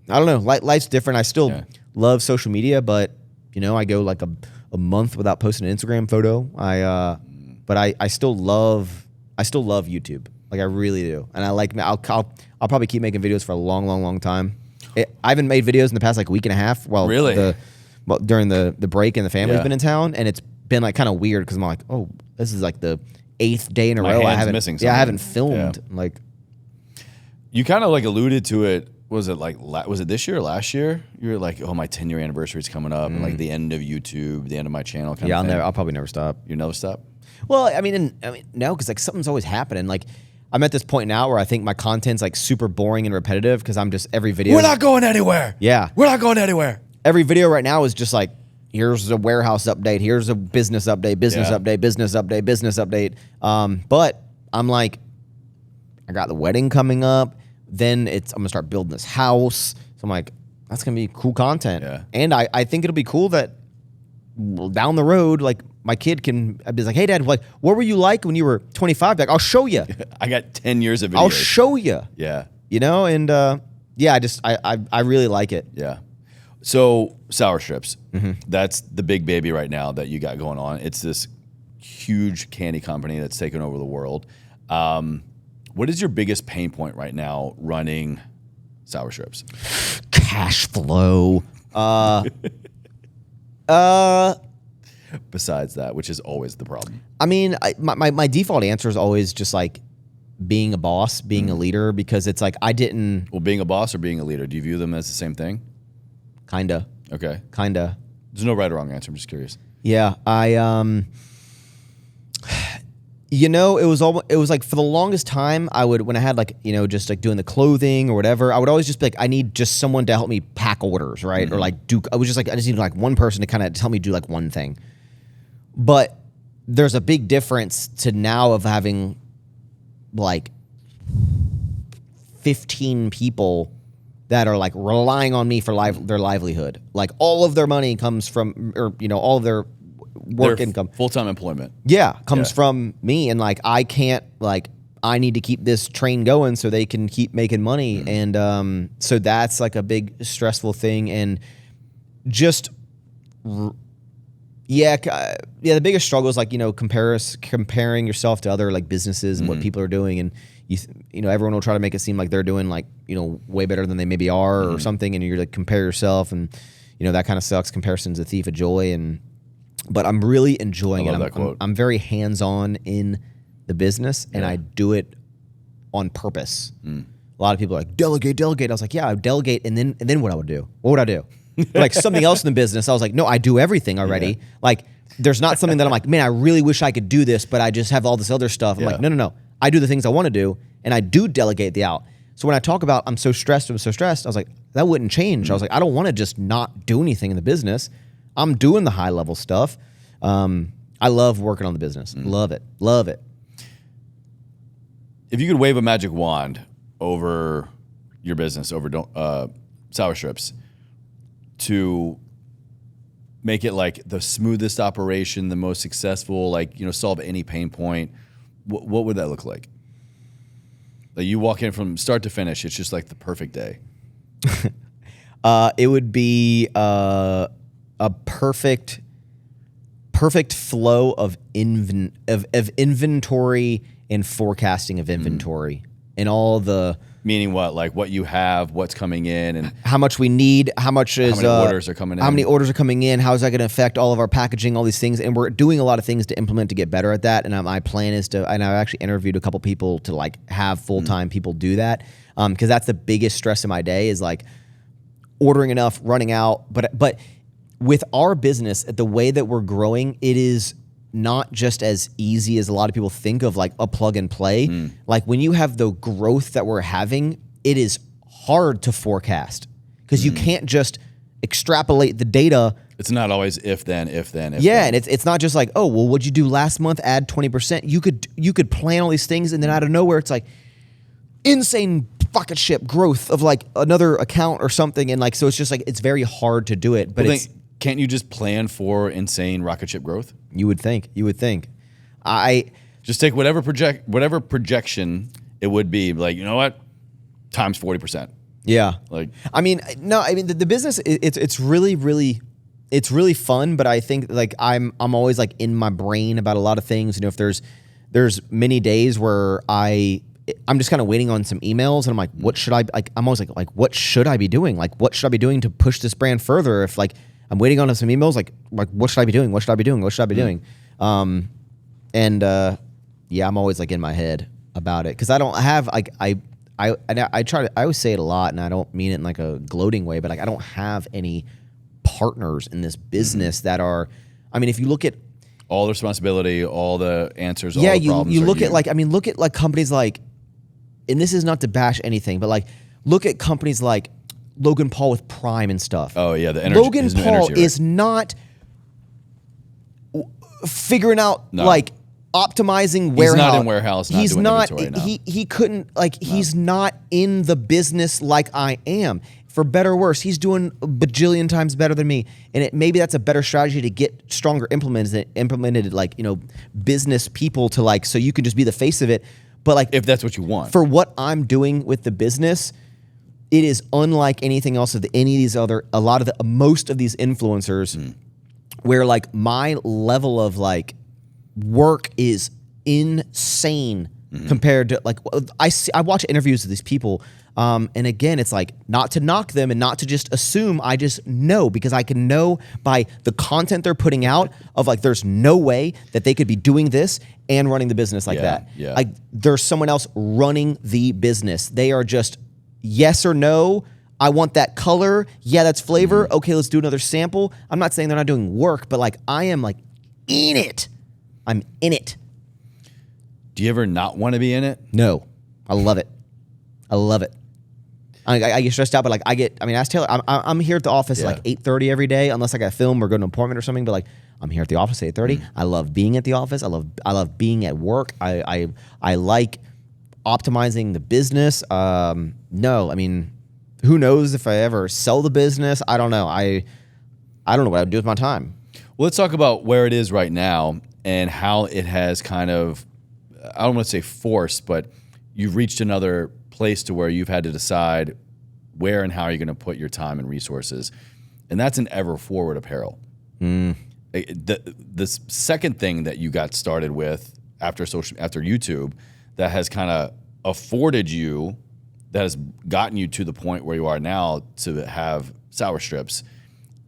don't know. Life's different. I still love social media, but you know I go like a month without posting an Instagram photo. But I still love YouTube. Like I really do. And I like I'll probably keep making videos for a long time. I haven't made videos in the past like week and a half while during the break and the family's been in town, and it's been like kind of weird because I'm like, oh, this is like the 8th day in a row I haven't filmed. Like you kind of like alluded to it. Was it this year or last year? You were like, oh, my 10-year anniversary is coming up, and like the end of YouTube, the end of my channel. Kind of thing. I'll probably never stop. You never stop? Well, I mean, no, because like something's always happening. Like I'm at this point now where I think my content's like super boring and repetitive because I'm just every video. We're not going anywhere. Yeah, we're not going anywhere. Every video right now is just like, here's a warehouse update, here's a business update, business update. But I'm like, I got the wedding coming up. Then I'm gonna start building this house. So I'm like, that's gonna be cool content. Yeah. And I think it'll be cool that down the road, like my kid can be like, hey dad, like what were you like when you were 25? Like I'll show you. I got 10 years of videos. I'll show you. Yeah. You know, and I really like it. Yeah. So sour strips, that's the big baby right now that you got going on. It's this huge candy company that's taken over the world. What is your biggest pain point right now running sour strips? Cash flow. Besides that, which is always the problem. I mean, my default answer is always just like being a boss, being a leader, because it's like I didn't. Well, being a boss or being a leader, do you view them as the same thing? Kinda. Okay. Kinda. There's no right or wrong answer. I'm just curious. Yeah, you know, it was like for the longest time I would, when I had like, you know, just like doing the clothing or whatever, I would always just be like, I need just someone to help me pack orders, right? Or like I was just like, I just need like one person to kind of help me do like one thing. But there's a big difference to now of having like 15 people that are like relying on me for their livelihood. Like all of their money comes from, or, you know, all of their work income. Full-time employment. Yeah, comes from me. And like, I can't, like, I need to keep this train going so they can keep making money. And so that's like a big stressful thing. And just, the biggest struggle is like, you know, comparing yourself to other like businesses and what people are doing. And you know, everyone will try to make it seem like they're doing like, you know, way better than they maybe are or something. And you're like, compare yourself, and, you know, that kind of sucks. Comparison's a thief of joy. But I'm really enjoying it. I'm very hands-on in the business, and I do it on purpose. A lot of people are like, delegate. I was like, yeah, I would delegate, and then what I would do? What would I do? Like something else in the business, I was like, no, I do everything already. Yeah. Like, there's not something that I'm like, man, I really wish I could do this, but I just have all this other stuff. I'm like, no. I do the things I want to do, and I do delegate the out. So when I talk about I'm so stressed, I was like, that wouldn't change. I was like, I don't want to just not do anything in the business. I'm doing the high level stuff. I love working on the business. Love it. If you could wave a magic wand over your business, over sour strips, to make it like the smoothest operation, the most successful, like, you know, solve any pain point, what would that look like? Like, you walk in from start to finish, it's just like the perfect day. It would be a perfect flow of inventory and forecasting of inventory and all the. Meaning what? Like what you have, what's coming in, and how much we need, how many orders are coming in. How many orders are coming in, how is that going to affect all of our packaging, all these things. And we're doing a lot of things to implement to get better at that. And my plan is and I've actually interviewed a couple people to like have full-time people do that. Because that's the biggest stress in my day is like ordering enough, running out. But with our business, the way that we're growing, it is not just as easy as a lot of people think of, like a plug and play. Like when you have the growth that we're having, it is hard to forecast because you can't just extrapolate the data. It's not always if then. And it's not just like, oh, well, what'd you do last month? Add 20%. You could plan all these things, and then out of nowhere, it's like insane rocket ship growth of like another account or something. And like, so it's just like, it's very hard to do it, but can't you just plan for insane rocket ship growth? You would think. I just take whatever projection it would be. Like, you know what? Times 40%. Yeah. Like, I mean, no. I mean, the business it's really fun. But I think like I'm always like in my brain about a lot of things. You know, if there's many days where I'm just kind of waiting on some emails, and I'm like, what should I like? I'm always like, what should I be doing? Like, what should I be doing to push this brand further? If like I'm waiting on some emails, like what should I be doing? What should I be doing? What should I be doing? I'm always like in my head about it because I don't have like I always say it a lot, and I don't mean it in like a gloating way, but like I don't have any partners in this business that are. I mean, if you look at all the responsibility, all the answers, all the problems. You look at look at like companies like, and this is not to bash anything, but like look at companies like Logan Paul with Prime and stuff. Oh yeah, the energy. Logan Paul is not figuring out like optimizing warehouse. He's not in warehouse. He's not. Inventory, he couldn't like. No. He's not in the business like I am. For better or worse, he's doing a bajillion times better than me, and maybe that's a better strategy to get stronger implemented like, you know, business people to like, so you can just be the face of it. But like, if that's what you want, for what I'm doing with the business, it is unlike anything else of most of these influencers, where like my level of like work is insane compared to like I watch interviews of these people, and again, it's like not to knock them and not to just assume. I just know because I can know by the content they're putting out of like there's no way that they could be doing this and running the business like that. Yeah. Like there's someone else running the business. They are just yes or no. I want that color. Yeah, that's flavor. Okay, let's do another sample. I'm not saying they're not doing work, but like I am like in it. I'm in it. Do you ever not want to be in it? No, I love it. I love it. I get stressed out, but like ask Taylor. I'm here at the office at like 8:30 every day, unless I got to film or go to an appointment or something. But like I'm here at the office at 8:30. I love being at the office. I love being at work. I like optimizing the business. No, I mean, who knows if I ever sell the business? I don't know. I don't know what I'd do with my time. Well, let's talk about where it is right now and how it has kind of, I don't want to say forced, but you've reached another place to where you've had to decide where and how you're going to put your time and resources. And that's an ever forward apparel. The second thing that you got started with after YouTube that has kind of afforded you, that has gotten you to the point where you are now to have sour strips.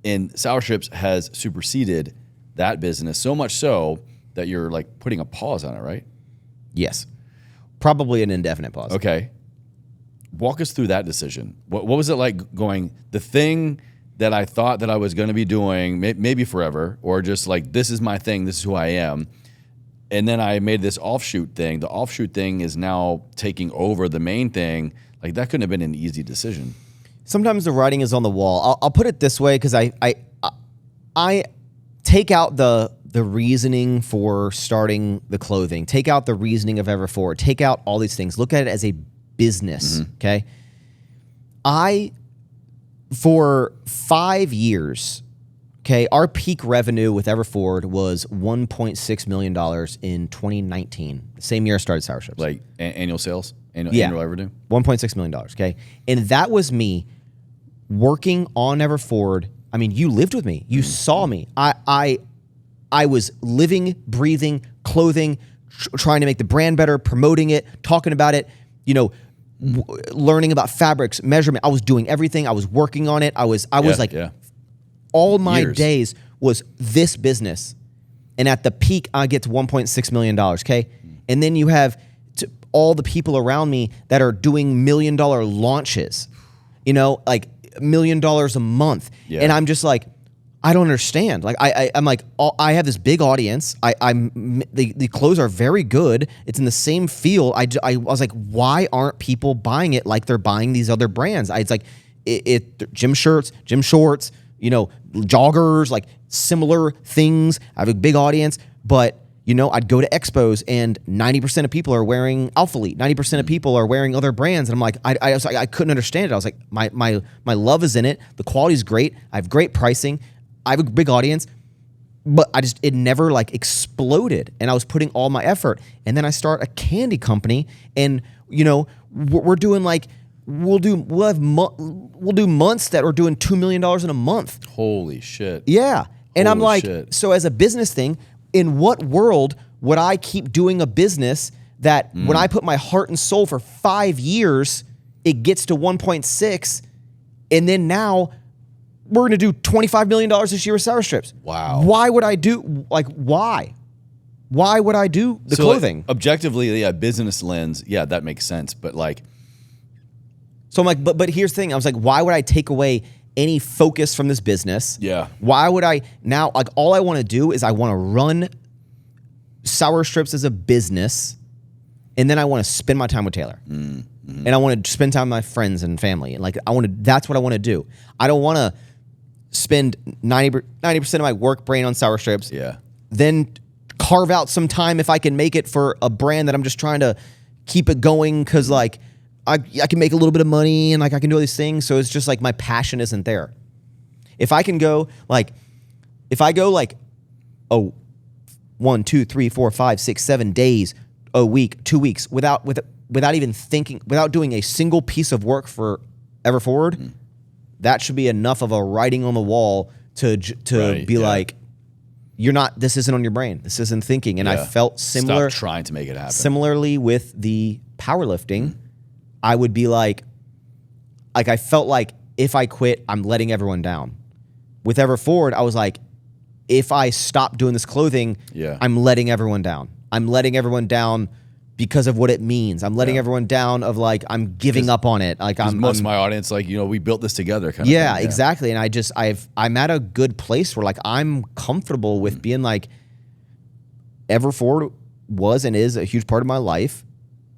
And sour strips has superseded that business so much so that you're like putting a pause on it, right? Yes. Probably an indefinite pause. Okay. Walk us through that decision. What was it like going, the thing that I thought that I was going to be doing maybe forever, or just like, this is my thing, this is who I am. And then I made this offshoot thing. The offshoot thing is now taking over the main thing. Like that couldn't have been an easy decision. Sometimes the writing is on the wall. I'll put it this way because I take out the reasoning for starting the clothing, take out the reasoning of Everforward, take out all these things. Look at it as a business, okay? For 5 years, okay, our peak revenue with Everforward was $1.6 million in 2019, the same year I started Sour Strips. Like annual sales? Annual revenue? $1.6 million, okay? And that was me working on Everforward. I mean, you lived with me. You saw me. I was living, breathing, clothing, trying to make the brand better, promoting it, talking about it, learning about fabrics, measurement. I was doing everything. I was working on it. I was all my days was this business. And at the peak, I get to $1.6 million, okay? And then you have all the people around me that are doing $1 million launches, like $1 million a month. Yeah. And I'm just like, I don't understand. Like I'm like, I have this big audience. The clothes are very good. It's in the same feel. I was like, why aren't people buying it like they're buying these other brands? It's like gym shirts, gym shorts, joggers, like similar things. I have a big audience, but I'd go to expos and 90% of people are wearing Alphalete. 90% of people are wearing other brands. And I'm like, I was like, I couldn't understand it. I was like, my love is in it. The quality is great. I have great pricing. I have a big audience, but it never like exploded. And I was putting all my effort. And then I start a candy company, and we're doing like we'll do months that are doing $2 million in a month. Holy shit! Yeah, and I'm like, shit. So as a business thing, in what world would I keep doing a business that when I put my heart and soul for 5 years, it gets to 1.6, and then now we're going to do $25 million this year with Sour Strips. Wow. Why would I do, why? Why would I do the clothing? Like, objectively, business lens, that makes sense. But like. So I'm like, but here's the thing. I was like, why would I take away any focus from this business? Yeah. Why would I now, like, all I want to do is I want to run Sour Strips as a business, and then I want to spend my time with Taylor. And I want to spend time with my friends and family. And like, that's what I want to do. I don't want to spend 90% of my work brain on Sour Strips. Yeah. Then carve out some time if I can make it for a brand that I'm just trying to keep it going because like I can make a little bit of money and like I can do all these things. So it's just like my passion isn't there. If I go 1, 2, 3, 4, 5, 6, 7 days a week, 2 weeks without even thinking, without doing a single piece of work for Everforward, that should be enough of a writing on the wall to be like, this isn't on your brain. This isn't thinking. And I felt similar. Stop trying to make it happen. Similarly with the powerlifting, I would be like I felt like if I quit, I'm letting everyone down. With Ever Forward, I was like, if I stop doing this clothing, I'm letting everyone down. I'm letting everyone down because of what it means. I'm letting everyone down of like, I'm giving up on it. Like most of my audience, like, we built this together kind of thing. Yeah, exactly. And I'm at a good place where like, I'm comfortable with being like, Ever Forward was and is a huge part of my life.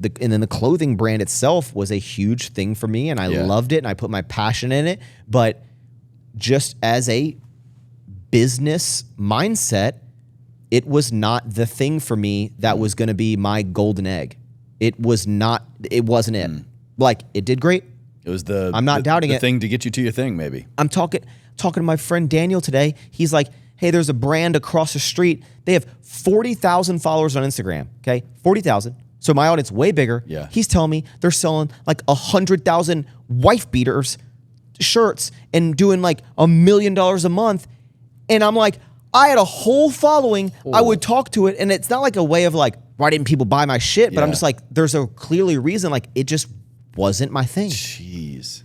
And then the clothing brand itself was a huge thing for me, and I loved it, and I put my passion in it. But just as a business mindset, it was not the thing for me that was going to be my golden egg. It wasn't it. Like, it did great. It was I'm not doubting the thing to get you to your thing, maybe. I'm talking to my friend Daniel today. He's like, hey, there's a brand across the street. They have 40,000 followers on Instagram, okay? 40,000. So my audience way bigger. Yeah. He's telling me they're selling like 100,000 wife beaters shirts and doing like $1 million a month. And I'm like, I had a whole following. I would talk to it. And it's not like a way of like, why didn't people buy my shit? But I'm just like, there's a clearly reason, like it just wasn't my thing. Jeez.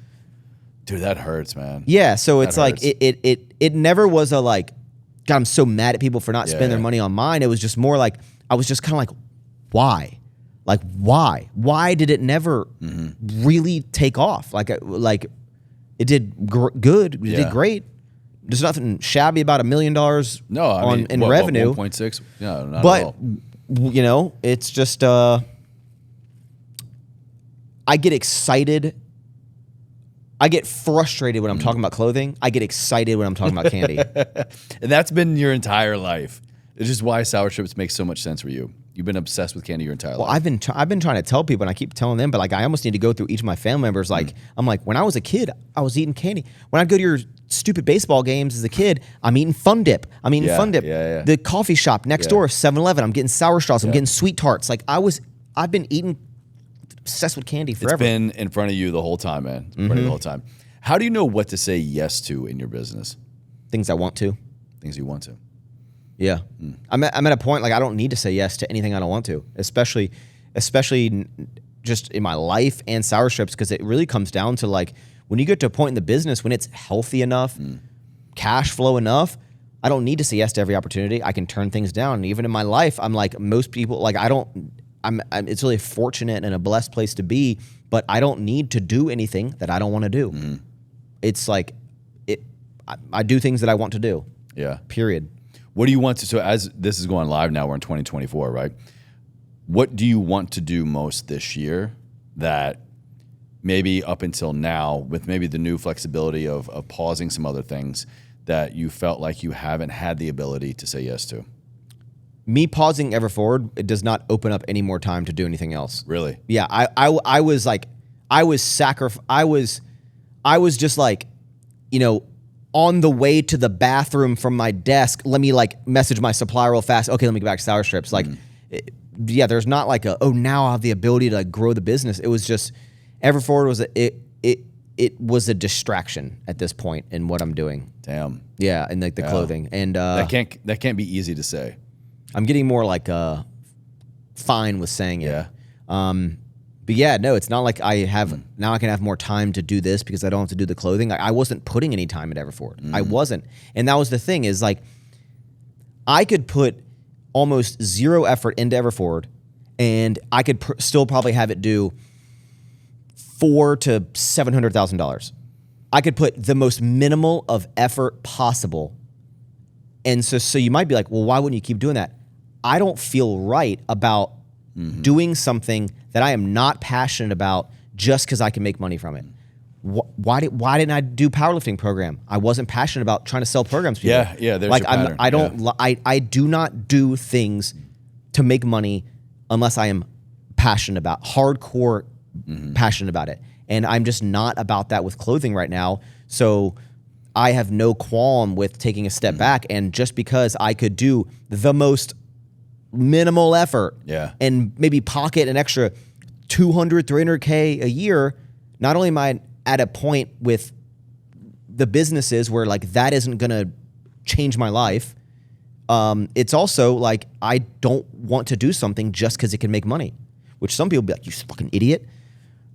Dude, that hurts, man. Yeah. So it's like, it never was a like, God, I'm so mad at people for not spending their money on mine. It was just more like, I was just kind of like, why? Like, why? Why did it never really take off? Like it did good. It did great. There's nothing shabby about $1 million in revenue. 1.6? No, not but, at all. It's just, I get excited. I get frustrated when I'm talking about clothing. I get excited when I'm talking about candy. And that's been your entire life. It's just why sour strips make so much sense for you. You've been obsessed with candy your entire life. Well, I've been trying to tell people, and I keep telling them, but like I almost need to go through each of my family members. Like I'm like, when I was a kid, I was eating candy. When I go to your stupid baseball games as a kid, I'm eating Fun Dip. Yeah. The coffee shop next door, 7-Eleven. I'm getting sour straws. I'm getting sweet tarts. Like I've been eating, obsessed with candy forever. It's been in front of you the whole time, man. In front of you the whole time. How do you know what to say yes to in your business? Things I want to. Things you want to. Yeah. I'm at a point like I don't need to say yes to anything I don't want to, especially just in my life and sour strips, because it really comes down to like when you get to a point in the business when it's healthy enough, cash flow enough, I don't need to say yes to every opportunity. I can turn things down. And even in my life, I'm like most people, like it's really fortunate and a blessed place to be, but I don't need to do anything that I don't want to do. It's like I do things that I want to do. Yeah. Period. What do you want to, so as this is going live now, we're in 2024, right? What do you want to do most this year that maybe up until now, with maybe the new flexibility of pausing some other things, that you felt like you haven't had the ability to say yes to? Me pausing Ever Forward, it does not open up any more time to do anything else. Really? Yeah, I was like, I was just like, on the way to the bathroom from my desk, let me like message my supplier real fast. Okay, let me get back to sour strips. Like, there's not like now I have the ability to like grow the business. It was just, Ever Forward was it was a distraction at this point in what I'm doing. Damn. Yeah, and like the clothing. And that can't be easy to say. I'm getting more like fine with saying it. Yeah. But yeah, no, it's not like I have now I can have more time to do this because I don't have to do the clothing. I wasn't putting any time at Ever Forward. I wasn't. And that was the thing is like I could put almost zero effort into Ever Forward and I could still probably have it do $400,000 to $700,000. I could put the most minimal of effort possible. And so you might be like, well, why wouldn't you keep doing that? I don't feel right about doing something that I am not passionate about just because I can make money from it. Why didn't I do powerlifting program? I wasn't passionate about trying to sell programs to people. Yeah. There's like your pattern. I do not do things to make money unless I am passionate about hardcore passionate about it. And I'm just not about that with clothing right now. So I have no qualm with taking a step back. And just because I could do the most minimal effort and maybe pocket an extra 200, 300K a year, not only am I at a point with the businesses where like that isn't going to change my life, It's also like I don't want to do something just because it can make money, which some people be like, you fucking idiot.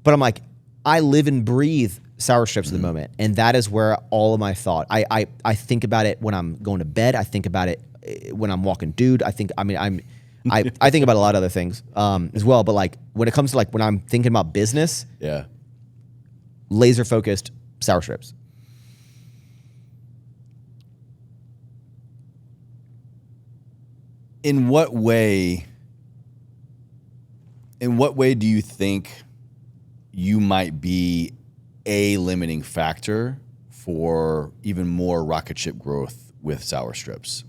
But I'm like, I live and breathe sour strips at the moment, and that is where all of my thought. I think about it when I'm going to bed. I think about it when I'm walking dude. I think about a lot of other things as well. But like when it comes to like when I'm thinking about business, laser focused sour strips. In what way do you think you might be a limiting factor for even more rocket ship growth with sour strips?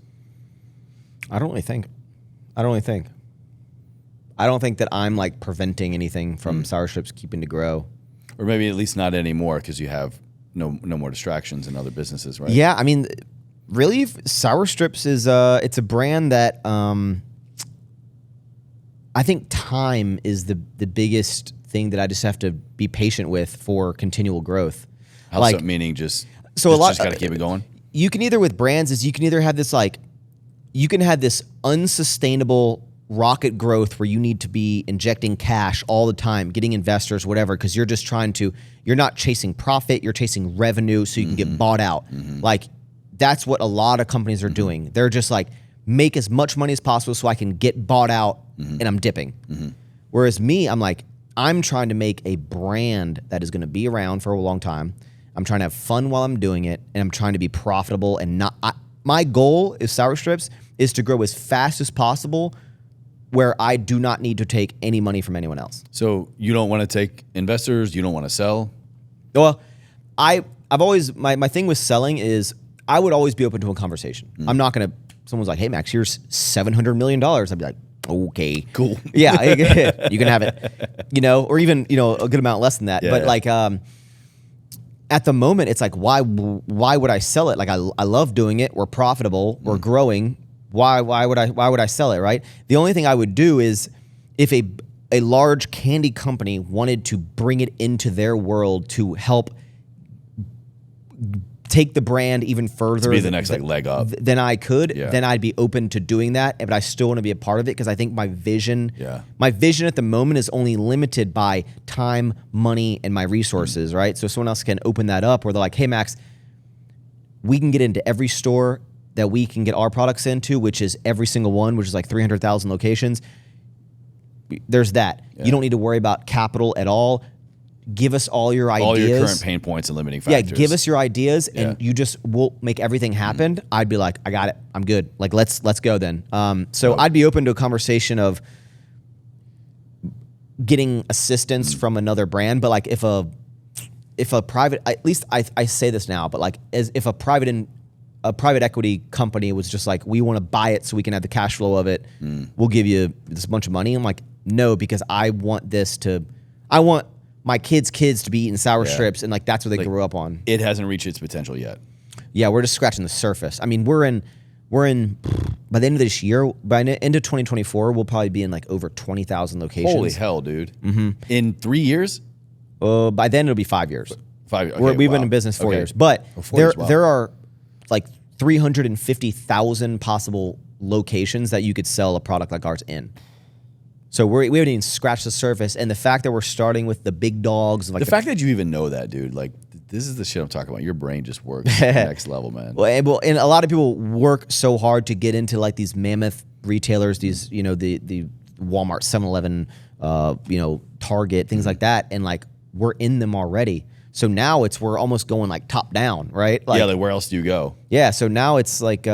I don't really think that I'm like preventing anything from sour strips keeping to grow. Or maybe at least not anymore because you have no more distractions in other businesses, right? Yeah, I mean, really, sour strips is it's a brand that I think time is the biggest thing that I just have to be patient with for continual growth. Like, meaning just got to keep it going? You can either with brands is you can either have this like, you can have this unsustainable rocket growth where you need to be injecting cash all the time, getting investors, whatever, because you're just you're not chasing profit, you're chasing revenue so you can get bought out. Like that's what a lot of companies are doing. They're just like, make as much money as possible so I can get bought out and I'm dipping. Whereas me, I'm like, I'm trying to make a brand that is going to be around for a long time. I'm trying to have fun while I'm doing it, and I'm trying to be profitable and not. My goal is sour strips is to grow as fast as possible, where I do not need to take any money from anyone else. So you don't want to take investors. You don't want to sell. Well, I've always my thing with selling is I would always be open to a conversation. I'm not gonna. Someone's like, "Hey, Max, here's $700 million." I'd be like, "Okay, cool, yeah, you can have it," or even a good amount less than that. But like, at the moment, it's like, why would I sell it? Like, I love doing it. We're profitable. We're growing. Why would I sell it? Right. The only thing I would do is if a large candy company wanted to bring it into their world to help take the brand even further, to be the next leg up, then I could. Then I'd be open to doing that, but I still want to be a part of it because I think my vision at the moment is only limited by time, money, and my resources. Right. So someone else can open that up where they're like, "Hey, Max, we can get into every store that we can get our products into, which is every single one, which is like 300,000 locations." There's that. You don't need to worry about capital at all. Give us all your ideas. All your current pain points and limiting factors. Yeah, give us your ideas, and we'll make everything happen. I'd be like, I got it. I'm good. Like, let's go then. So I'd be open to a conversation of getting assistance from another brand. But like, if a private, at least I say this now, but like, if a private equity company was just like, we want to buy it so we can have the cash flow of it, we'll give you this bunch of money. I'm like, no, because I want my kids' to be eating sour strips, and like that's what they grew up on. It hasn't reached its potential yet. Yeah, we're just scratching the surface. I mean, we're in by the end of this year, by the end of 2024, we'll probably be in like over 20,000 locations. Holy hell, dude! In 3 years? By then it'll be 5 years. 5 years. Okay, we've been in business 4 years, but there are like 350,000 possible locations that you could sell a product like ours in. So we haven't even scratched the surface, and the fact that we're starting with the big dogs, like the fact that you even know that, dude, like this is the shit I'm talking about. Your brain just works next level, man. Well, and a lot of people work so hard to get into like these mammoth retailers, these the Walmart, 7-Eleven, Target, things like that, and like we're in them already. So now we're almost going like top down, right? Like, like where else do you go? Yeah, so now it's like.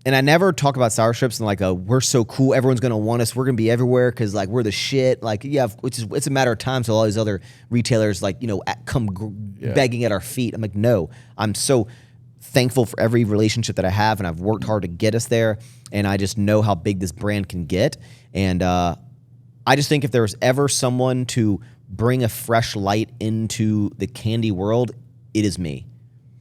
And I never talk about sour strips and like we're so cool, everyone's gonna want us, we're gonna be everywhere because like we're the shit. Like it's a matter of time till all these other retailers like come begging at our feet. I'm like, no, I'm so thankful for every relationship that I have, and I've worked hard to get us there, and I just know how big this brand can get. And I just think if there was ever someone to bring a fresh light into the candy world, it is me.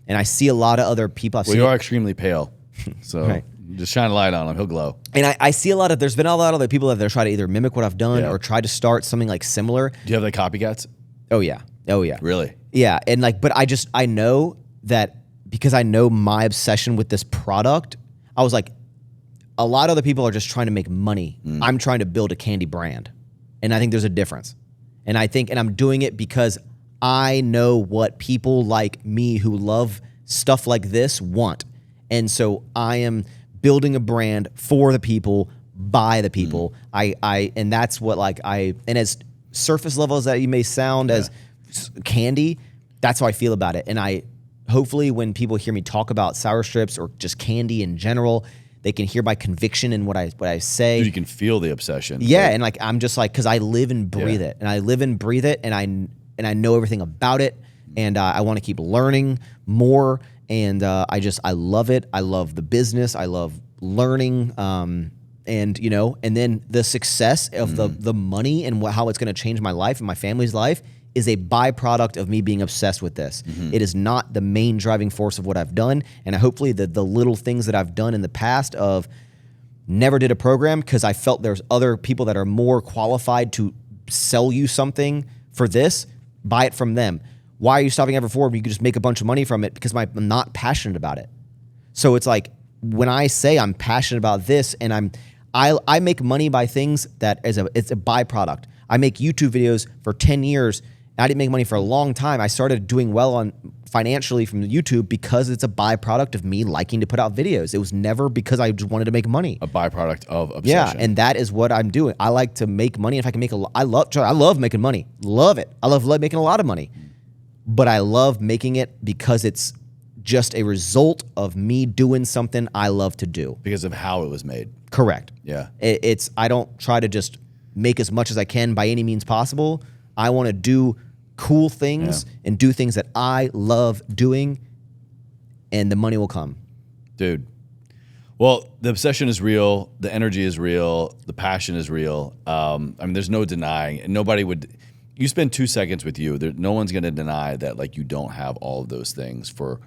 And I see a lot of other people. You are extremely pale, so. Right. Just shine a light on him, he'll glow. And I see there's been a lot of other people that they're trying to either mimic what I've done or try to start something like similar. Do you have the copycats? Oh yeah. Really? Yeah, and like, but I know that because I know my obsession with this product, I was like, a lot of other people are just trying to make money. I'm trying to build a candy brand. And I think there's a difference. And I'm doing it because I know what people like me who love stuff like this want. And so I am building a brand for the people, by the people. And that's what and as surface level as that you may sound as candy, that's how I feel about it. And hopefully when people hear me talk about sour strips or just candy in general, they can hear my conviction in what I say. Dude, you can feel the obsession. Yeah, and I'm just because I live and breathe it, and I live and breathe it, and I know everything about it, and I want to keep learning more, and I love it. I love the business. I love learning, and then the success of the money and how it's going to change my life and my family's life is a byproduct of me being obsessed with this. It is not the main driving force of what I've done. And hopefully the little things that I've done in the past of never did a program because I felt there's other people that are more qualified to sell you something for this, buy it from them. Why are you stopping Ever Forward when you could just make a bunch of money from it? Because I'm not passionate about it. So it's like when I say I'm passionate about this and I make money by things that it's a byproduct. I make YouTube videos for 10 years. I didn't make money for a long time. I started doing well financially from YouTube because it's a byproduct of me liking to put out videos. It was never because I just wanted to make money. A byproduct of obsession. Yeah, and that is what I'm doing. I like to make money. If I can make I love making money. Love it. I love making a lot of money. But I love making it because it's just a result of me doing something I love to do. Because of how it was made. Correct. Yeah. I don't try to just make as much as I can by any means possible. I want to do cool things and do things that I love doing, and the money will come. Dude. Well, the obsession is real. The energy is real. The passion is real. There's no denying. And nobody would... You spend 2 seconds with you. No one's going to deny that you don't have all of those things for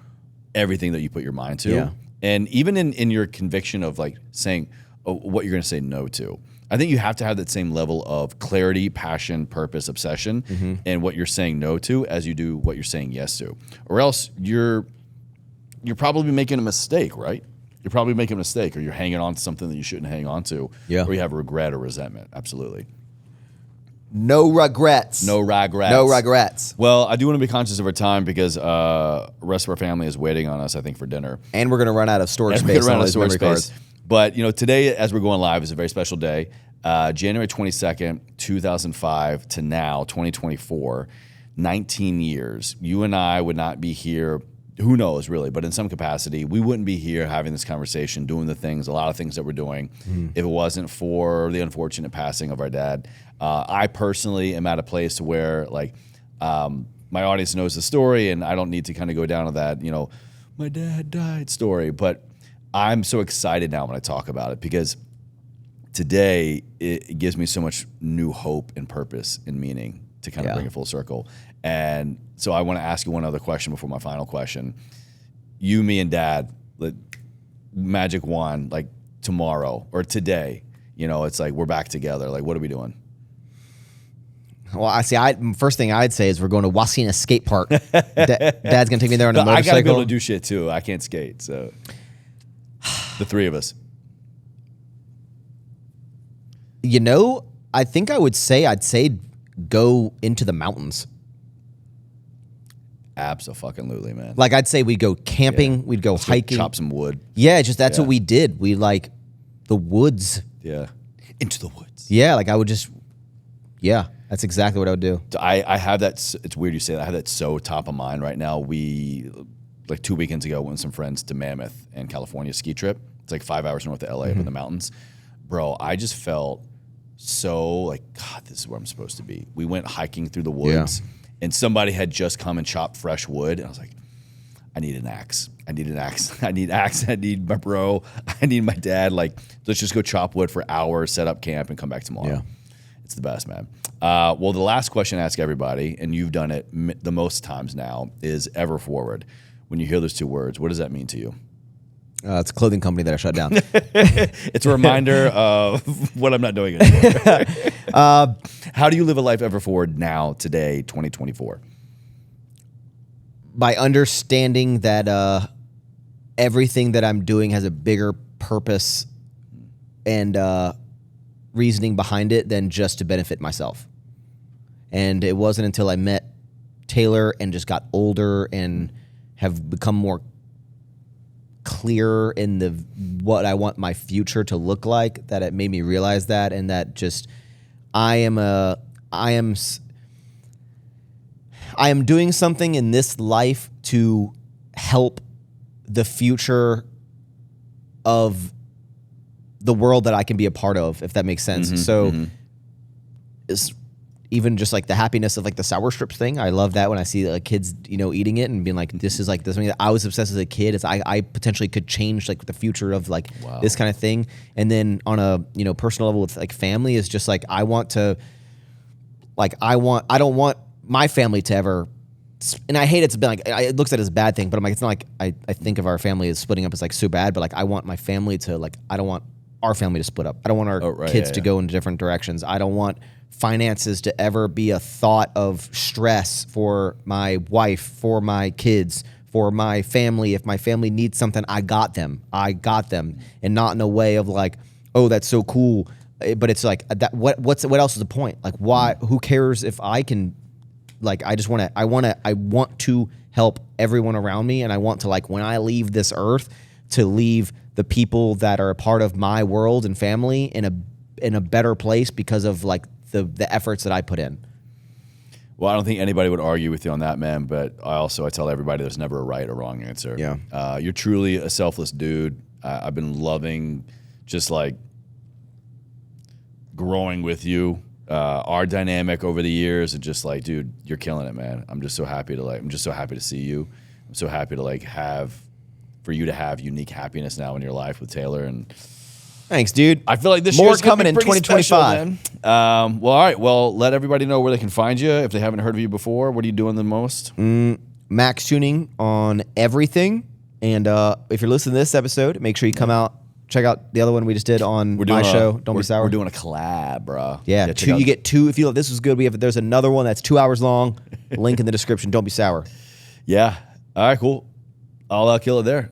everything that you put your mind to. Yeah. And even in your conviction of saying what you're going to say no to, I think you have to have that same level of clarity, passion, purpose, obsession, and what you're saying no to as you do what you're saying yes to. Or else you're probably making a mistake, right? You're probably making a mistake, or you're hanging on to something that you shouldn't hang on to, or you have regret or resentment. Absolutely. No regrets. No regrets. No regrets. Well, I do want to be conscious of our time because the rest of our family is waiting on us, I think, for dinner. And we're going to run out of storage space. Run out of storage space. But today, as we're going live, is a very special day. January 22nd, 2005 to now, 2024, 19 years. You and I would not be here, who knows really, but in some capacity, we wouldn't be here having this conversation, doing a lot of things that we're doing, if it wasn't for the unfortunate passing of our dad. I personally am at a place where my audience knows the story and I don't need to kind of go down to that, my dad died story, but I'm so excited now when I talk about it because today it gives me so much new hope and purpose and meaning to kind of bring it full circle. And so I want to ask you one other question before my final question. You, me, and Dad, magic wand, tomorrow or today, it's we're back together. What are we doing? Well, first thing I'd say is we're going to Wasina Skate Park. Dad's going to take me there on a motorcycle. I got to be able to do shit too. I can't skate, so the three of us. I think I'd say go into the mountains. Absolutely, man. I'd say we'd go camping, we'd go hiking. Chop some wood. Yeah, that's what we did. We the woods. Yeah. Into the woods. Yeah, I would just, that's exactly what I would do. I have that, it's weird you say that, I have that so top of mind right now. We, 2 weekends ago, went with some friends to Mammoth in California ski trip. It's 5 hours north of LA up in the mountains. Bro, I just felt so God, this is where I'm supposed to be. We went hiking through the woods and somebody had just come and chopped fresh wood. And I was like, I need an axe. I need my bro. I need my dad. Let's just go chop wood for hours, set up camp, and come back tomorrow. Yeah. It's the best, man. Well, the last question I ask everybody, and you've done it the most times now, is ever forward. When you hear those two words, what does that mean to you? It's a clothing company that I shut down. It's a reminder of what I'm not doing anymore. How do you live a life ever forward now, today, 2024? By understanding that everything that I'm doing has a bigger purpose reasoning behind it than just to benefit myself. And it wasn't until I met Taylor and just got older and have become more clear in what I want my future to look like that it made me realize that, and that just I am doing something in this life to help the future of the world that I can be a part of, if that makes sense. It's even just like the happiness of like the sour strips thing. I love that when I see like kids, eating it and being like, this is like this something that I was obsessed as a kid. It's I potentially could change like the future of like this kind of thing. And then on a personal level with like family is just like I don't want my family to ever. And I hate it's been like it looks at it as a bad thing, but I'm like it's not like I think of our family as splitting up as like so bad, but like I want my family to like I don't want our family to split up. I don't want our kids to go in different directions. I don't want finances to ever be a thought of stress for my wife, for my kids, for my family. If my family needs something, I got them, and not in a way of like, oh, that's so cool. But it's like that. What else is the point? Like, why? Who cares if I can? Like, I want to help everyone around me, and I want to like when I leave this earth to leave the people that are a part of my world and family in a better place because of like the efforts that I put in. Well, I don't think anybody would argue with you on that, man. But I tell everybody there's never a right or wrong answer. Yeah. You're truly a selfless dude. I've been loving just like growing with you. Our dynamic over the years and just like, dude, you're killing it, man. I'm just so happy to see you. I'm so happy to like for you to have unique happiness now in your life with Taylor. And thanks, dude. I feel like this more year's coming in 2025. Special, well, all right. Well, let everybody know where they can find you if they haven't heard of you before. What are you doing the most? Maxx Chewning on everything. And if you're listening to this episode, make sure you come out. Check out the other one we just did on my show. Don't Be Sour. We're doing a collab, bro. Yeah, you get two. If you thought this was good, there's another one that's 2 hours long. Link in the description. Don't Be Sour. Yeah. All right, cool. I'll kill it there.